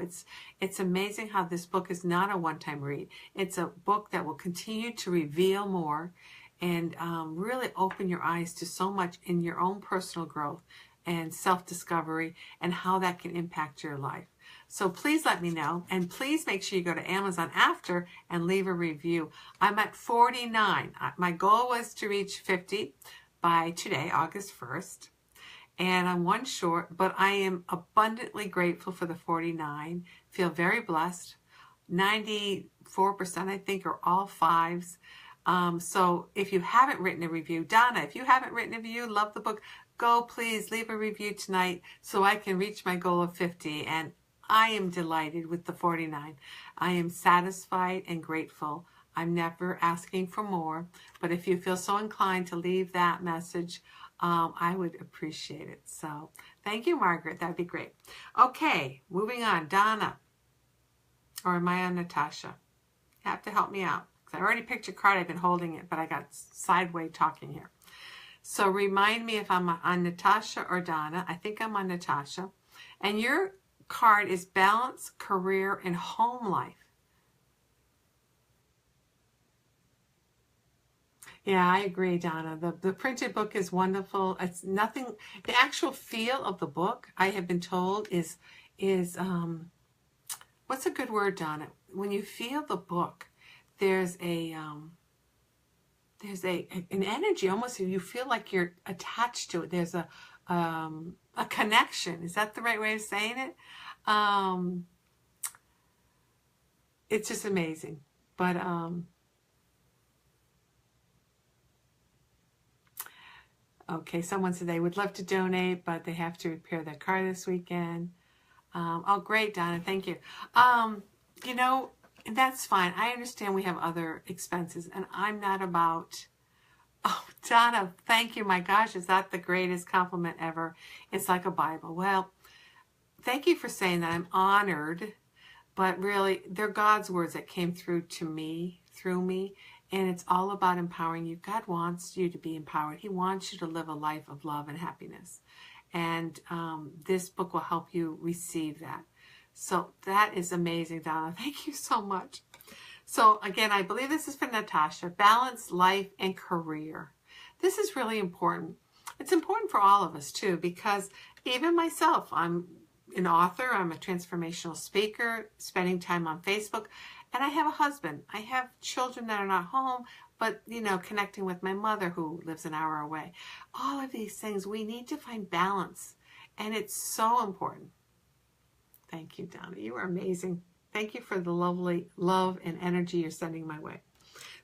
It's amazing how this book is not a one-time read. It's a book that will continue to reveal more and really open your eyes to so much in your own personal growth and self-discovery and how that can impact your life. So please let me know, and please make sure you go to Amazon after and leave a review. I'm at 49. My goal was to reach 50 by today, August 1st, and I'm one short, but I am abundantly grateful for the 49. Feel very blessed. 94%, I think, are all 5s. So if you haven't written a review, Donna, if you haven't written a review, love the book, go please leave a review tonight so I can reach my goal of 50. And I am delighted with the 49. I am satisfied and grateful. I'm never asking for more, but if you feel so inclined to leave that message, I would appreciate it. So thank you, Margaret. That'd be great. Okay, moving on. Donna, or am I on Natasha? You have to help me out. I already picked your card. I've been holding it, but I got sideways talking here. So remind me if I'm on Natasha or Donna. I think I'm on Natasha. And your card is balance, career, and home life. Yeah, I agree, Donna. The printed book is wonderful. It's nothing. The actual feel of the book, I have been told, is what's a good word, Donna? When you feel the book, there's an energy. Almost you feel like you're attached to it. There's a connection. Is that the right way of saying it? It's just amazing. But okay, someone said they would love to donate, but they have to repair their car this weekend. Oh, great, Donna. Thank you. You know, that's fine. I understand we have other expenses, and I'm not about... Oh, Donna, thank you. My gosh, is that the greatest compliment ever? It's like a Bible. Well, thank you for saying that. I'm honored, but really, they're God's words that came through me, and it's all about empowering you. God wants you to be empowered. He wants you to live a life of love and happiness, and this book will help you receive that. So that is amazing, Donna. Thank you so much. So again, I believe this is for Natasha. Balance, life, and career. This is really important. It's important for all of us too, because even myself, I'm an author, I'm a transformational speaker, spending time on Facebook, and I have a husband. I have children that are not home, but, you know, connecting with my mother who lives an hour away. All of these things, we need to find balance, and it's so important. Thank you, Donna. You are amazing. Thank you for the lovely love and energy you're sending my way.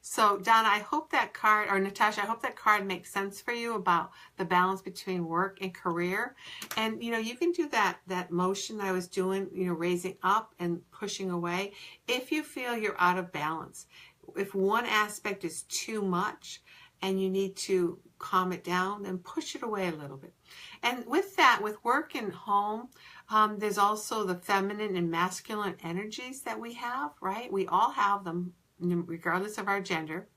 So, Donna, I hope that card, or Natasha, I hope that card makes sense for you about the balance between work and career. And, you know, you can do that motion that I was doing, you know, raising up and pushing away, if you feel you're out of balance. If one aspect is too much and you need to calm it down, then push it away a little bit. And with that, with work and home, there's also the feminine and masculine energies that we have, right? We all have them, regardless of our gender.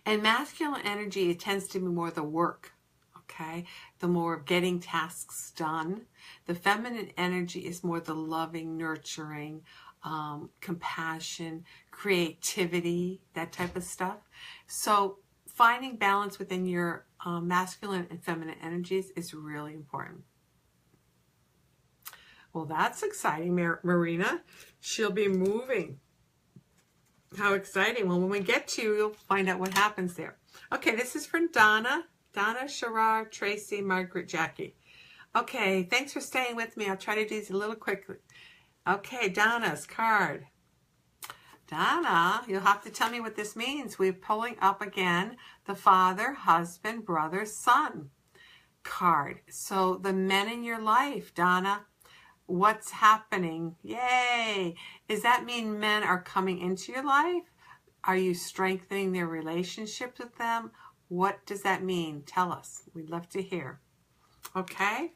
And masculine energy, it tends to be more the work, okay? The more getting tasks done. The feminine energy is more the loving, nurturing, compassion, creativity, that type of stuff. So finding balance within your masculine and feminine energies is really important. Well, that's exciting, Marina. She'll be moving. How exciting. Well, when we get to you, you'll find out what happens there. Okay, this is from Donna. Donna, Sherrar, Tracy, Margaret, Jackie. Okay, thanks for staying with me. I'll try to do these a little quickly. Okay, Donna's card. Donna, you'll have to tell me what this means. We're pulling up again the father, husband, brother, son card. So the men in your life, Donna, what's happening? Yay! Does that mean men are coming into your life? Are you strengthening their relationships with them? What does that mean? Tell us. We'd love to hear. Okay?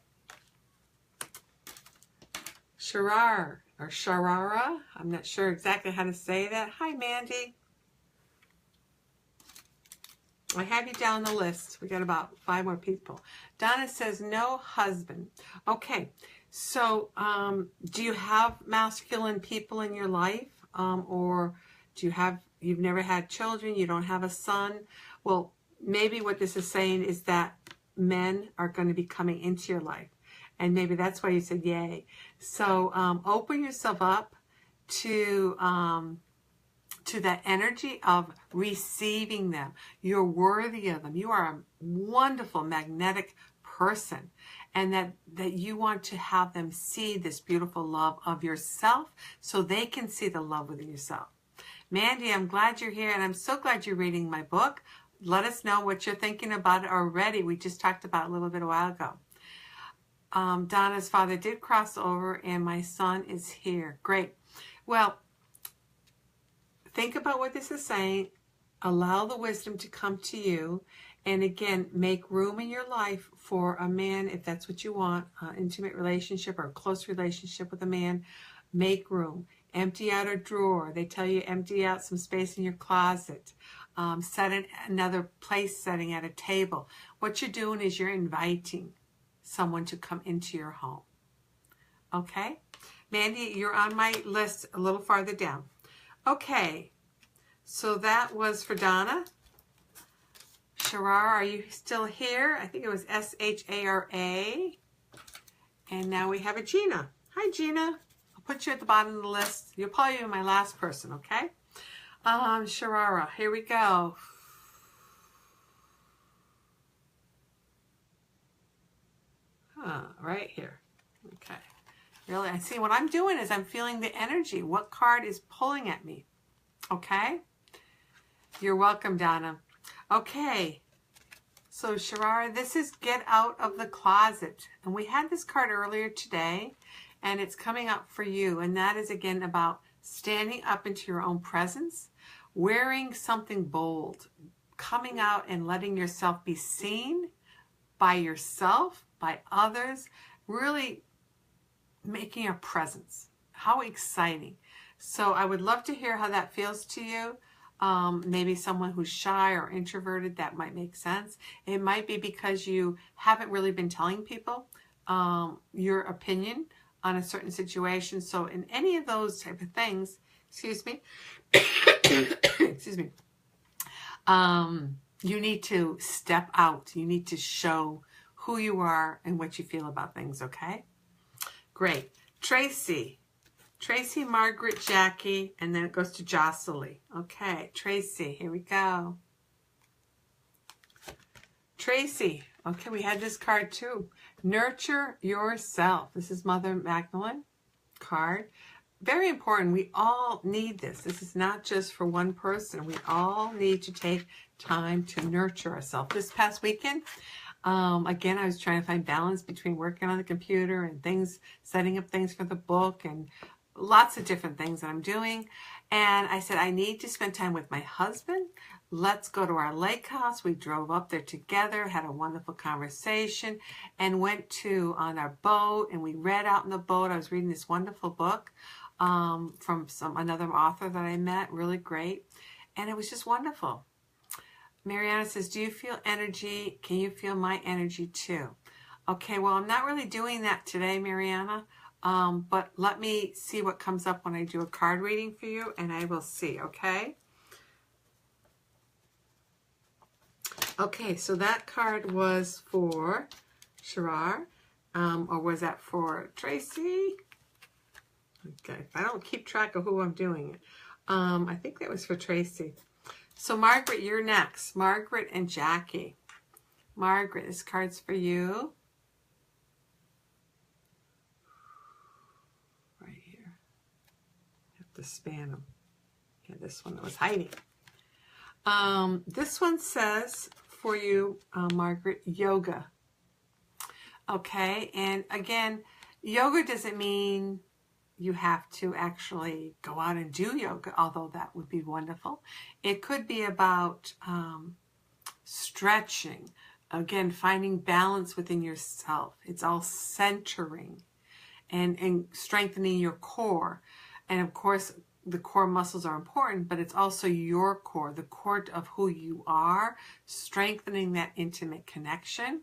Sherrar or Sharara. I'm not sure exactly how to say that. Hi, Mandy. I have you down the list. We got about 5 more people. Donna says no husband. Okay. So, do you have masculine people in your life? Or do you've never had children, you don't have a son? Well, maybe what this is saying is that men are going to be coming into your life. And maybe that's why you said yay. So, open yourself up to that energy of receiving them. You're worthy of them. You are a wonderful, magnetic person. And that you want to have them see this beautiful love of yourself so they can see the love within yourself. Mandy, I'm glad you're here, and I'm so glad you're reading my book. Let us know what you're thinking about it already. We just talked about it a little bit a while ago. Donna's father did cross over, and my son is here. Great. Well, think about what this is saying. Allow the wisdom to come to you. And again, make room in your life for a man, if that's what you want, an intimate relationship or a close relationship with a man. Make room. empty out a drawer. They tell you empty out some space in your closet. Set another place setting at a table. What you're doing is you're inviting someone to come into your home. Okay? Mandy, you're on my list a little farther down. Okay, so that was for Donna. Shara, are you still here? I think it was S-H-A-R-A. And now we have a Gina. Hi, Gina. I'll put you at the bottom of the list. You'll probably be my last person, okay? Sharara, here we go. Right here. Okay. Really, I see what I'm doing is I'm feeling the energy. What card is pulling at me? Okay? You're welcome, Donna. Okay. So, Sharara, this is Get Out of the Closet. And we had this card earlier today, and it's coming up for you. And that is, again, about standing up into your own presence, wearing something bold, coming out and letting yourself be seen by yourself, by others, really making a presence. How exciting. So I would love to hear how that feels to you. Maybe someone who's shy or introverted, that might make sense. It might be because you haven't really been telling people your opinion on a certain situation. So in any of those type of things, excuse me, excuse me, you need to step out. You need to show who you are and what you feel about things, okay? Great. Tracy, Margaret, Jackie, and then it goes to Jocelyn. Okay, Tracy, here we go. Tracy, okay, we had this card too. Nurture yourself. This is Mother Magdalene card. Very important. We all need this. This is not just for one person. We all need to take time to nurture ourselves. This past weekend, again, I was trying to find balance between working on the computer and things, setting up things for the book and lots of different things that I'm doing. And I said, I need to spend time with my husband. Let's go to our lake house. We drove up there together, had a wonderful conversation, and went on our boat, and we read out in the boat. I was reading this wonderful book from another author that I met, really great. And it was just wonderful. Mariana says, do you feel energy? Can you feel my energy too? Okay, well, I'm not really doing that today, Mariana, but let me see what comes up when I do a card reading for you, and I will see, okay? Okay, so that card was for Sharar, or was that for Tracy? Okay, I don't keep track of who I'm doing it. I think that was for Tracy. So Margaret, you're next. Margaret and Jackie. Margaret, this card's for you. Right here. I have to span them. Yeah, this one that was hiding. This one says for you, Margaret, yoga. Okay, and again, yoga doesn't mean you have to actually go out and do yoga, although that would be wonderful. It could be about stretching, again, finding balance within yourself. It's all centering and strengthening your core. And of course, the core muscles are important, but it's also your core, the core of who you are, strengthening that intimate connection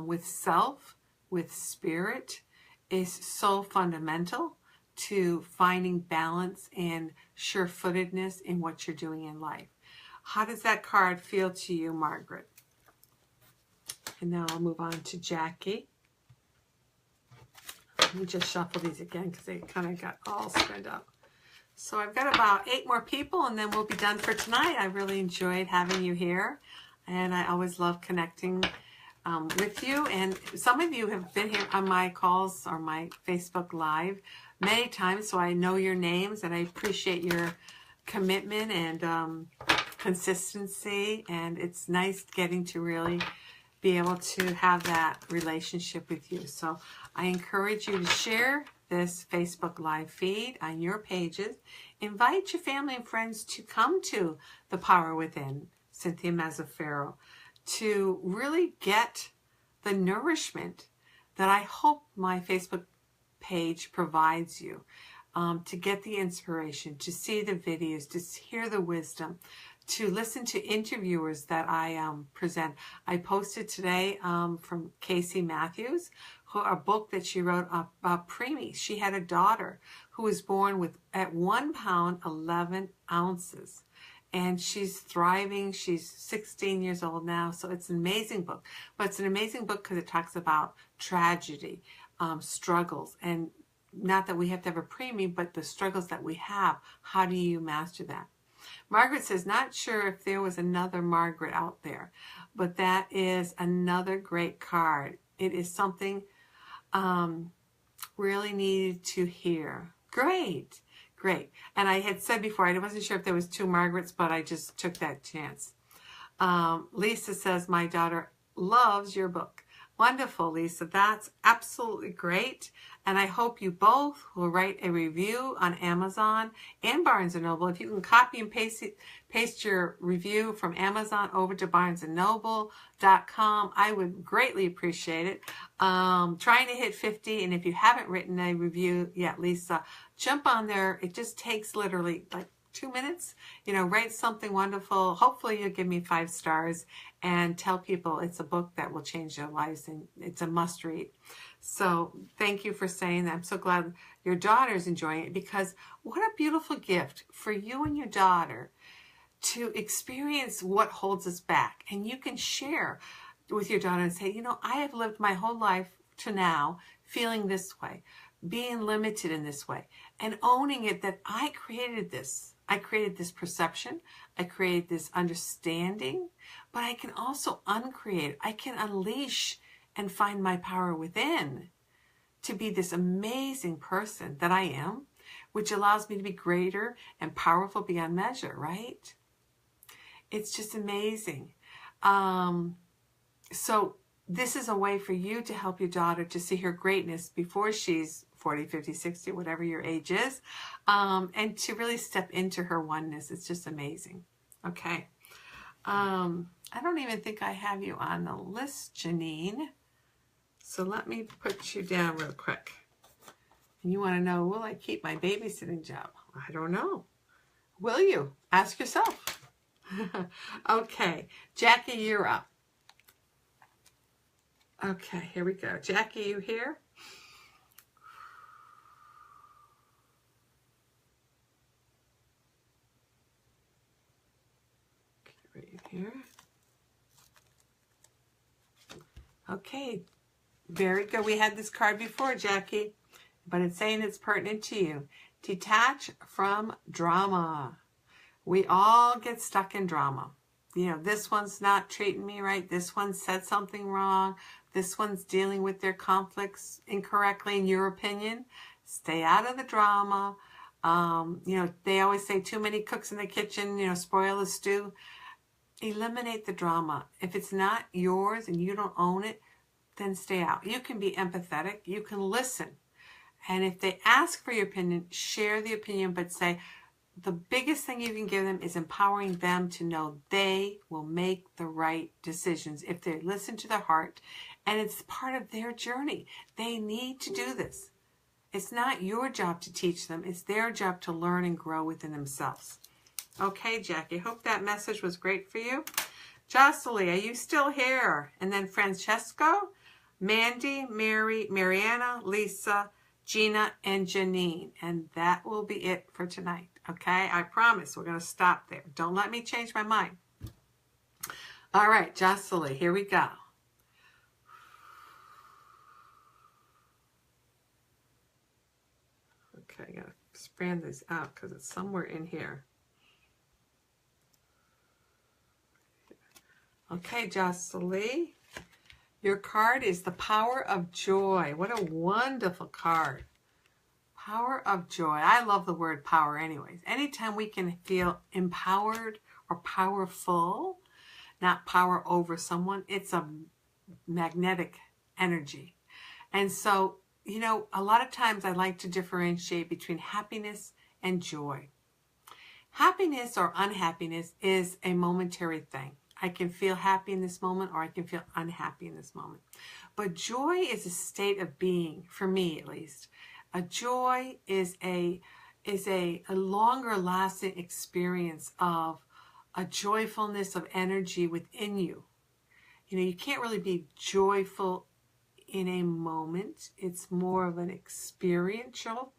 with self, with spirit is so fundamental to finding balance and sure-footedness in what you're doing in life. How does that card feel to you, Margaret? And now I'll move on to Jackie. Let me just shuffle these again because they kind of got all spread out. So I've got about 8 more people and then we'll be done for tonight. I really enjoyed having you here, and I always love connecting with you. And some of you have been here on my calls or my Facebook Live many times, so I know your names, and I appreciate your commitment and consistency. And it's nice getting to really be able to have that relationship with you. So I encourage you to share this Facebook Live feed on your pages. Invite your family and friends to come to The Power Within, Cynthia Mazzaferro, to really get the nourishment that I hope my Facebook page provides you. to get the inspiration, to see the videos, to hear the wisdom, to listen to interviewers that I present. I posted today from Casey Matthews, a book that she wrote about preemies. She had a daughter who was born with at 1 pound 11 ounces. And she's thriving. She's 16 years old now. So it's an amazing book. But it's an amazing book because it talks about tragedy, struggles. And not that we have to have a preemie, but the struggles that we have. How do you master that? Margaret says, not sure if there was another Margaret out there. But that is another great card. It is something really needed to hear. Great. Great. And I had said before, I wasn't sure if there was 2 Margarets, but I just took that chance. Lisa says, my daughter loves your book. Wonderful, Lisa. That's absolutely great. And I hope you both will write a review on Amazon and Barnes & Noble. If you can copy and paste your review from Amazon over to barnesandnoble.com, I would greatly appreciate it. Trying to hit 50, and if you haven't written a review yet, Lisa, jump on there. It just takes literally like 2 minutes. Write something wonderful. Hopefully you'll give me 5 stars and tell people it's a book that will change their lives, and it's a must read. So thank you for saying that. I'm so glad your daughter's enjoying it, because what a beautiful gift for you and your daughter to experience what holds us back. And you can share with your daughter and say, I have lived my whole life to now feeling this way, being limited in this way, and owning it that I created this. I created this perception. I created this understanding, but I can also uncreate. I can unleash and find my power within to be this amazing person that I am, which allows me to be greater and powerful beyond measure, right? It's just amazing. So this is a way for you to help your daughter to see her greatness before she's 40, 50, 60, whatever your age is, and to really step into her oneness. It's just amazing. Okay. I don't even think I have you on the list, Janine. So let me put you down real quick. And you want to know, will I keep my babysitting job? I don't know. Will you? Ask yourself. Okay. Jackie, you're up. Okay, here we go. Jackie, you here? Okay, right here. Okay, very good. We had this card before, Jackie, but it's saying it's pertinent to you. Detach from drama. We all get stuck in drama. This one's not treating me right. This one said something wrong. This one's dealing with their conflicts incorrectly, in your opinion. Stay out of the drama. They always say too many cooks in the kitchen, spoil the stew. Eliminate the drama. If it's not yours and you don't own it, then stay out. You can be empathetic. You can listen. And if they ask for your opinion, share the opinion, but say, the biggest thing you can give them is empowering them to know they will make the right decisions if they listen to their heart, and it's part of their journey. They need to do this. It's not your job to teach them. It's their job to learn and grow within themselves. Okay, Jackie, hope that message was great for you. Jocelyn, are you still here? And then Francesco, Mandy, Mary, Mariana, Lisa, Gina, and Janine. And that will be it for tonight. Okay, I promise we're going to stop there. Don't let me change my mind. All right, Jocelyn, here we go. Okay, I got to spread this out because it's somewhere in here. Okay, Jocelyn, your card is the Power of Joy. What a wonderful card. Power of joy. I love the word power anyways. Anytime we can feel empowered or powerful, not power over someone, it's a magnetic energy. And so, a lot of times I like to differentiate between happiness and joy. Happiness or unhappiness is a momentary thing. I can feel happy in this moment or I can feel unhappy in this moment. But joy is a state of being, for me at least. A joy is a longer lasting experience of a joyfulness of energy within you. You know, you can't really be joyful in a moment. It's more of an experiential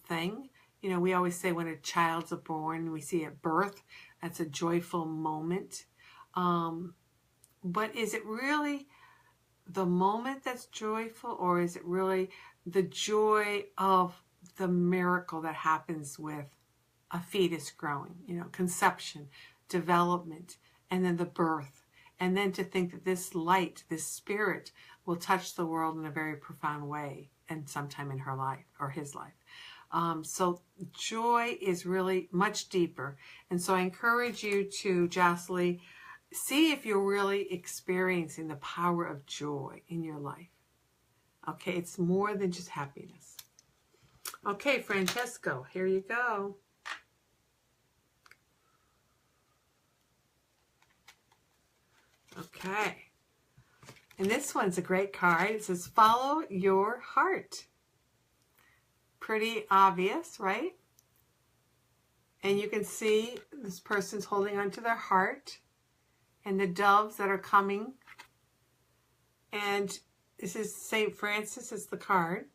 thing. You know, we always say when a child's born, we see at birth, that's a joyful moment. But is it really the moment that's joyful, or is it really the joy of the miracle that happens with a fetus growing, you know, conception, development, and then the birth? And then to think that this light, this spirit, will touch the world in a very profound way and sometime in her life or his life. So joy is really much deeper. And so I encourage you to, Jocelyn, see if you're really experiencing the power of joy in your life. Okay, it's more than just happiness. Okay, Francesco, here you go. Okay. And this one's a great card. It says, follow your heart. Pretty obvious, right? And you can see this person's holding onto their heart and the doves that are coming. And this is St. Francis is the card.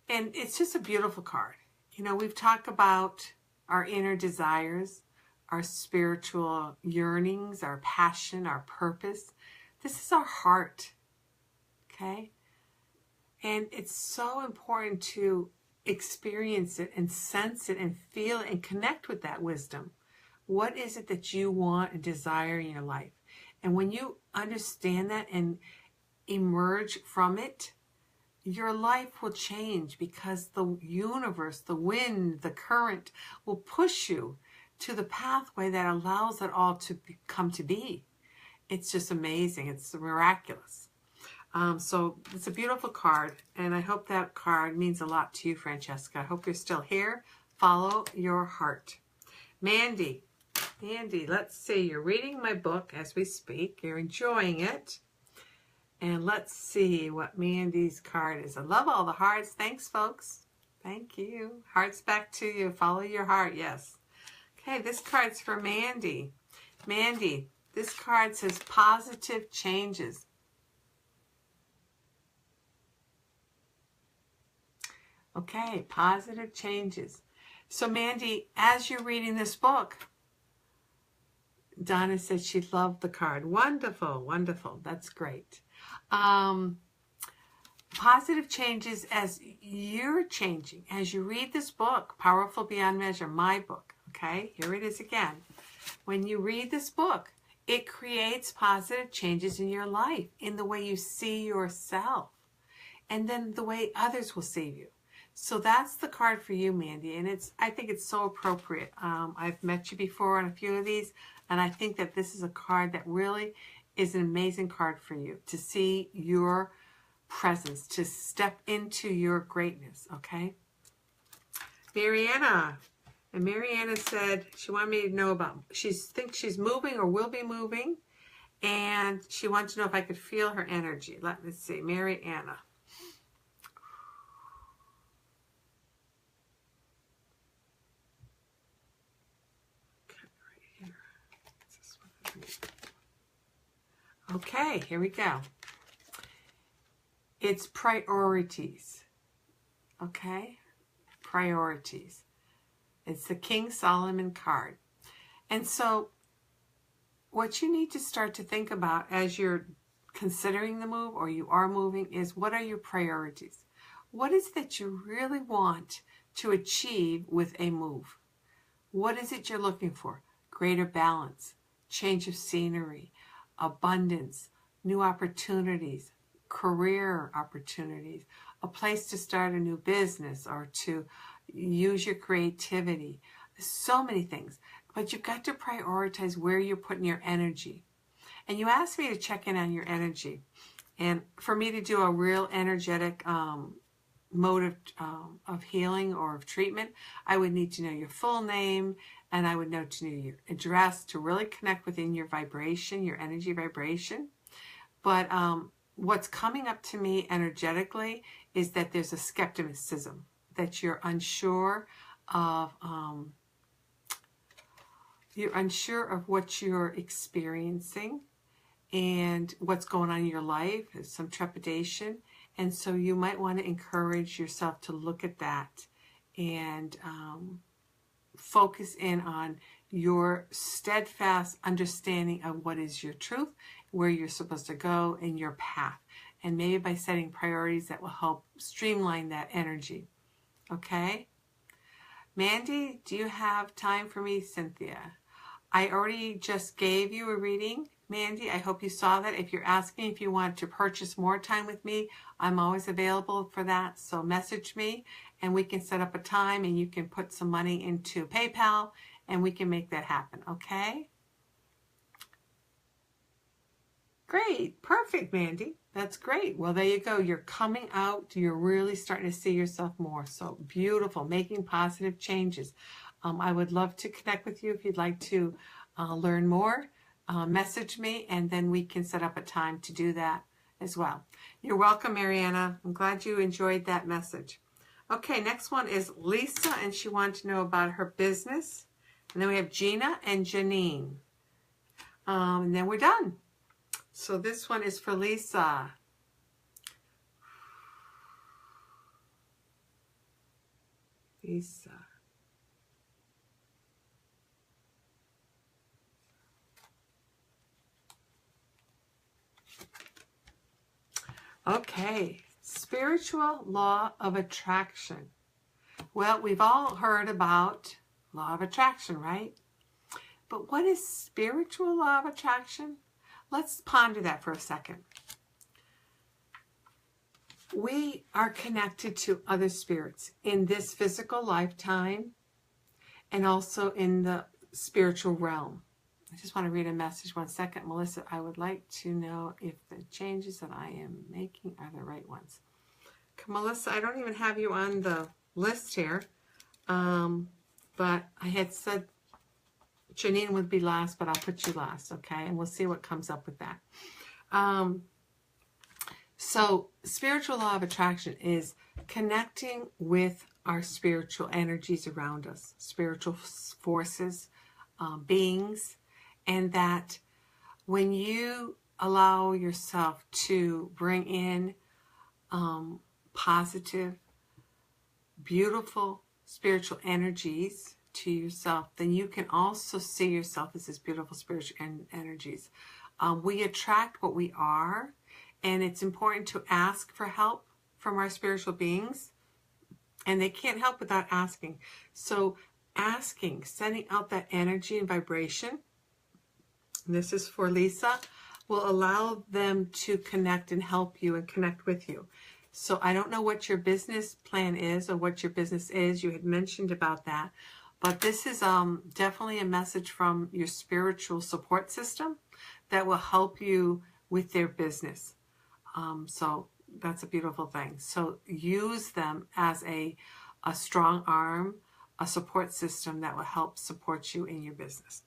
And it's just a beautiful card. You know, we've talked about our inner desires, our spiritual yearnings, our passion, our purpose. This is our heart, okay? And it's so important to experience it and sense it and feel it and connect with that wisdom. What is it that you want and desire in your life? And when you understand that and emerge from it, your life will change, because the universe, the wind, the current will push you to the pathway that allows it all to come to be. It's just amazing. It's miraculous. So it's a beautiful card, and I hope that card means a lot to you, Francesca. I hope you're still here. Follow your heart. Mandy, let's see. You're reading my book as we speak. You're enjoying it. And let's see what Mandy's card is. I love all the hearts. Thanks, folks. Thank you. Hearts back to you. Follow your heart. Yes. Okay, this card's for Mandy. Mandy, this card says positive changes. Okay, positive changes. So Mandy, as you're reading this book, Donna said she loved the card. Wonderful, wonderful. That's great. Positive changes as you're changing. As you read this book, Powerful Beyond Measure, my book, okay? Here it is again. When you read this book, it creates positive changes in your life, in the way you see yourself, and then the way others will see you. So that's the card for you, Mandy, and I think it's so appropriate. I've met you before on a few of these, and I think that this is a card that really is an amazing card for you to see your presence, to step into your greatness, okay? Mariana. And Mariana said she wanted me to know about, she thinks she's moving or will be moving, and she wants to know if I could feel her energy. Let me see. Mariana. Okay, here we go. It's priorities. Okay? Priorities. It's the King Solomon card. And so what you need to start to think about as you're considering the move, or you are moving, is what are your priorities? What is it that you really want to achieve with a move? What is it you're looking for? Greater balance, change of scenery, abundance, new opportunities, career opportunities, a place to start a new business or to use your creativity. So many things. But you've got to prioritize where you're putting your energy. And you asked me to check in on your energy. And for me to do a real energetic mode of healing or of treatment, I would need to know your full name, and I would know to know your address to really connect within your vibration, your energy vibration. But what's coming up to me energetically is that there's a skepticism, that you're unsure of what you're experiencing and what's going on in your life. There's some trepidation. And so you might want to encourage yourself to look at that and focus in on your steadfast understanding of what is your truth, where you're supposed to go, and your path. And maybe by setting priorities that will help streamline that energy. Okay? Mandy, do you have time for me, Cynthia? I already just gave you a reading, Mandy. I hope you saw that. If you're asking if you want to purchase more time with me, I'm always available for that. So message me and we can set up a time and you can put some money into PayPal and we can make that happen, okay? Great. Perfect, Mandy. That's great. Well, there you go. You're coming out. You're really starting to see yourself more. So beautiful. Making positive changes. I would love to connect with you if you'd like to learn more. Message me, and then we can set up a time to do that as well. You're welcome, Mariana. I'm glad you enjoyed that message. Okay, next one is Lisa, and she wanted to know about her business. And then we have Gina and Janine. And then we're done. So this one is for Lisa. Lisa. Okay, spiritual law of attraction. Well, we've all heard about law of attraction, right? But what is spiritual law of attraction? Let's ponder that for a second. We are connected to other spirits in this physical lifetime and also in the spiritual realm. I just want to read a message 1 second. Melissa, I would like to know if the changes that I am making are the right ones. Melissa, I don't even have you on the list here, but I had said Janine would be last, but I'll put you last, okay? And we'll see what comes up with that. So spiritual law of attraction is connecting with our spiritual energies around us, spiritual forces, beings, and that when you allow yourself to bring in positive, beautiful spiritual energies to yourself, then you can also see yourself as this beautiful spiritual energies. We attract what we are, and it's important to ask for help from our spiritual beings, and they can't help without asking. So asking, sending out that energy and vibration, and this is for Lisa, will allow them to connect and help you and connect with you. So I don't know what your business plan is or what your business is. You had mentioned about that. But this is definitely a message from your spiritual support system that will help you with their business. So that's a beautiful thing. So use them as a strong arm, a support system that will help support you in your business.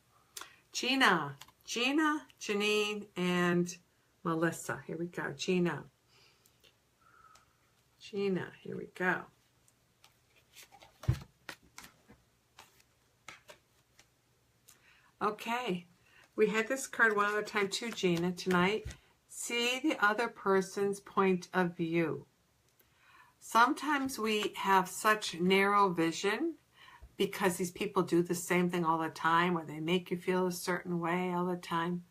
Gina, Janine, and Melissa. Here we go. Gina, here we go. Okay, we had this card one other time too, Gina, tonight. See the other person's point of view. Sometimes we have such narrow vision because these people do the same thing all the time, or they make you feel a certain way all the time,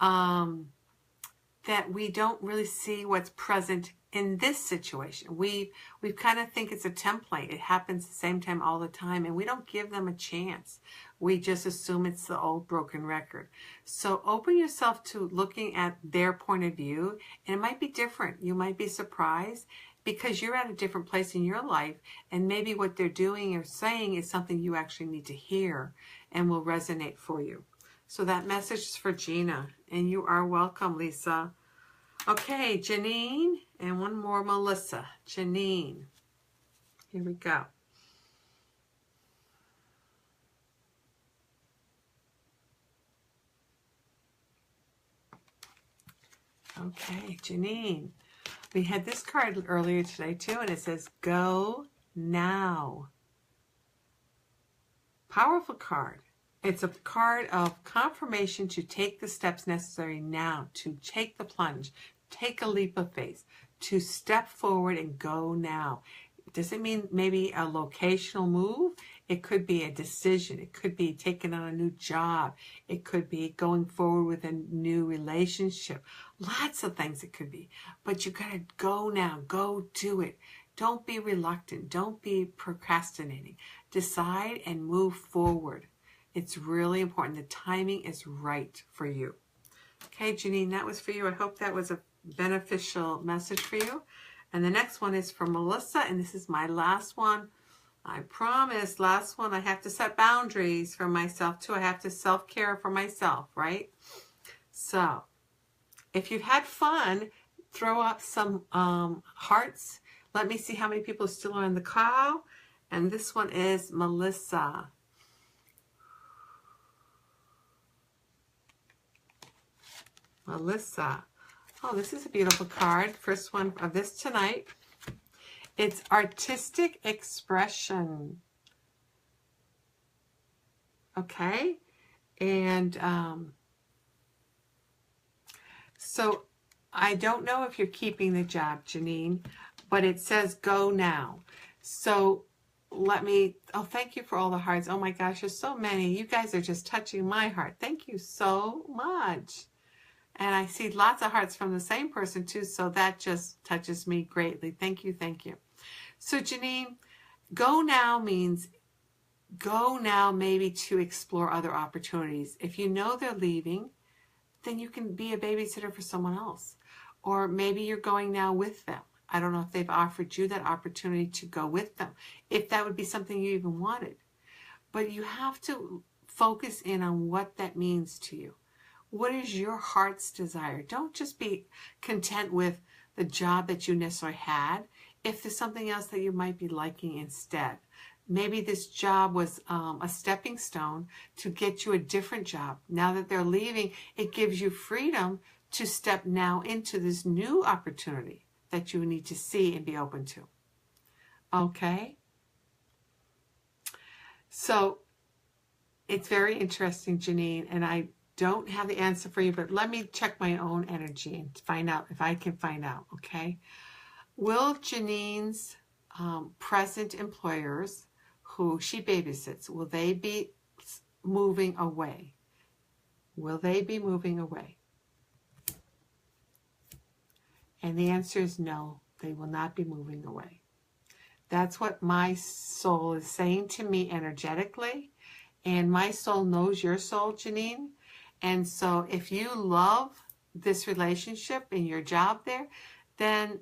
that we don't really see what's present in this situation. We kind of think it's a template. It happens the same time all the time, and we don't give them a chance. We just assume it's the old broken record. So open yourself to looking at their point of view, and it might be different. You might be surprised because you're at a different place in your life, and maybe what they're doing or saying is something you actually need to hear and will resonate for you. So that message is for Gina, and you are welcome, Lisa. Okay, Janine, and one more, Melissa. Janine, here we go. Okay, Janine. We had this card earlier today too, and it says, go now. Powerful card. It's a card of confirmation to take the steps necessary now, to take the plunge, take a leap of faith, to step forward and go now. Does it mean maybe a locational move? It could be a decision. It could be taking on a new job. It could be going forward with a new relationship. Lots of things it could be. But you got to go now. Go do it. Don't be reluctant. Don't be procrastinating. Decide and move forward. It's really important. The timing is right for you. Okay, Janine, that was for you. I hope that was a beneficial message for you. And the next one is from Melissa, and this is my last one. I promise, last one, I have to set boundaries for myself too. I have to self-care for myself, right? So, if you've had fun, throw up some hearts. Let me see how many people still are on the call. And this one is Melissa. Melissa. Oh, this is a beautiful card. First one of this tonight. It's artistic expression. Okay? And so I don't know if you're keeping the job, Janine, but it says go now. So let me, oh, thank you for all the hearts. Oh my gosh, there's so many. You guys are just touching my heart. Thank you so much. And I see lots of hearts from the same person too, so that just touches me greatly. Thank you, thank you. So Janine, go now means go now maybe to explore other opportunities. If you know they're leaving, then you can be a babysitter for someone else. Or maybe you're going now with them. I don't know if they've offered you that opportunity to go with them, if that would be something you even wanted. But you have to focus in on what that means to you. What is your heart's desire? Don't just be content with the job that you necessarily had. If there's something else that you might be liking instead. Maybe this job was a stepping stone to get you a different job. Now that they're leaving, it gives you freedom to step now into this new opportunity that you need to see and be open to. Okay? So it's very interesting, Janine, and I don't have the answer for you, but let me check my own energy and find out if I can find out, okay? Will Janine's present employers who she babysits, will they be moving away? Will they be moving away? And the answer is no, they will not be moving away. That's what my soul is saying to me energetically. And my soul knows your soul, Janine. And so if you love this relationship and your job there, then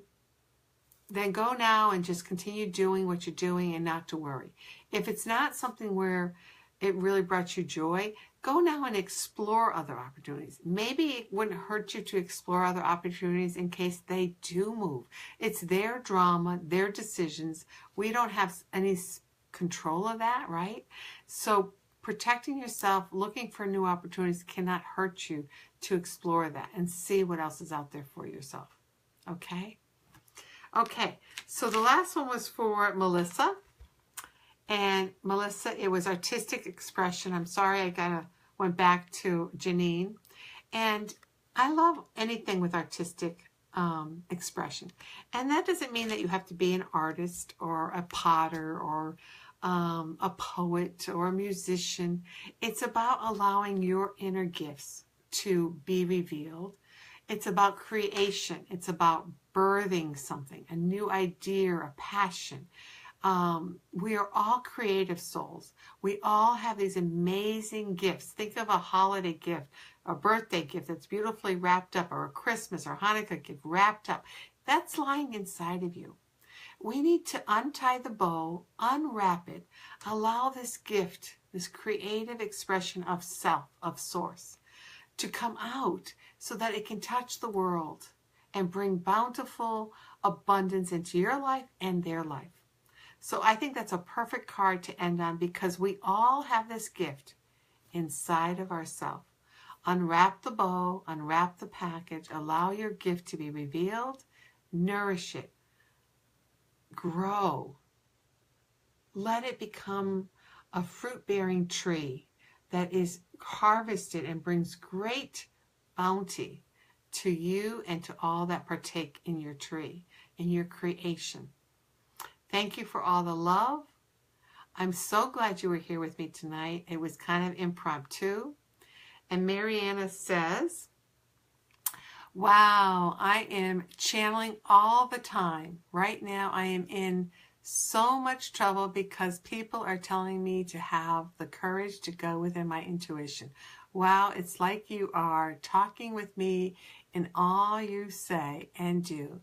go now and just continue doing what you're doing and not to worry. If it's not something where it really brought you joy, go now and explore other opportunities. Maybe it wouldn't hurt you to explore other opportunities in case they do move. It's their drama, their decisions. We don't have any control of that, right? So protecting yourself, looking for new opportunities cannot hurt you to explore that and see what else is out there for yourself. Okay? Okay, so the last one was for Melissa. And Melissa, it was artistic expression. I'm sorry I went back to Janine. And I love anything with artistic expression. And that doesn't mean that you have to be an artist or a potter or a poet or a musician. It's about allowing your inner gifts to be revealed. It's about creation. It's about birthing something, a new idea, a passion. We are all creative souls. We all have these amazing gifts. Think of a holiday gift, a birthday gift that's beautifully wrapped up, or a Christmas or Hanukkah gift wrapped up. That's lying inside of you. We need to untie the bow, unwrap it, allow this gift, this creative expression of self, of source, to come out so that it can touch the world and bring bountiful abundance into your life and their life. So I think that's a perfect card to end on, because we all have this gift inside of ourselves. Unwrap the bow, unwrap the package, allow your gift to be revealed, nourish it, grow. Let it become a fruit-bearing tree that is harvested and brings great bounty to you and to all that partake in your tree, in your creation. Thank you for all the love. I'm so glad you were here with me tonight. It was kind of impromptu. And Mariana says, wow, I am channeling all the time. Right now I am in so much trouble because people are telling me to have the courage to go within my intuition. Wow, it's like you are talking with me in all you say and do.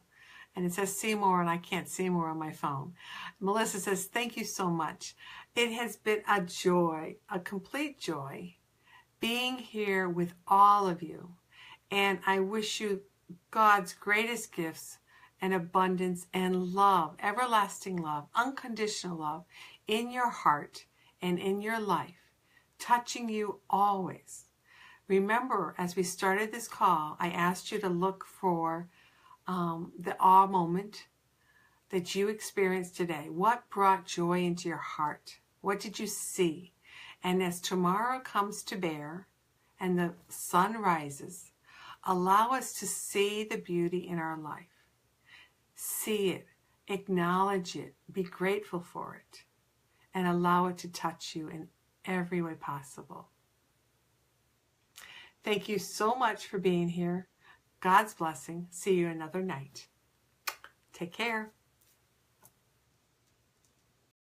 And it says see more, and I can't see more on my phone. Melissa says, thank you so much. It has been a joy, a complete joy, being here with all of you. And I wish you God's greatest gifts and abundance and love, everlasting love, unconditional love in your heart and in your life, touching you always. Remember, as we started this call, I asked you to look for the awe moment that you experienced today. What brought joy into your heart? What did you see? And as tomorrow comes to bear and the sun rises, allow us to see the beauty in our life. See it, acknowledge it, be grateful for it, and allow it to touch you in every way possible. Thank you so much for being here. God's blessing. See you another night. Take care.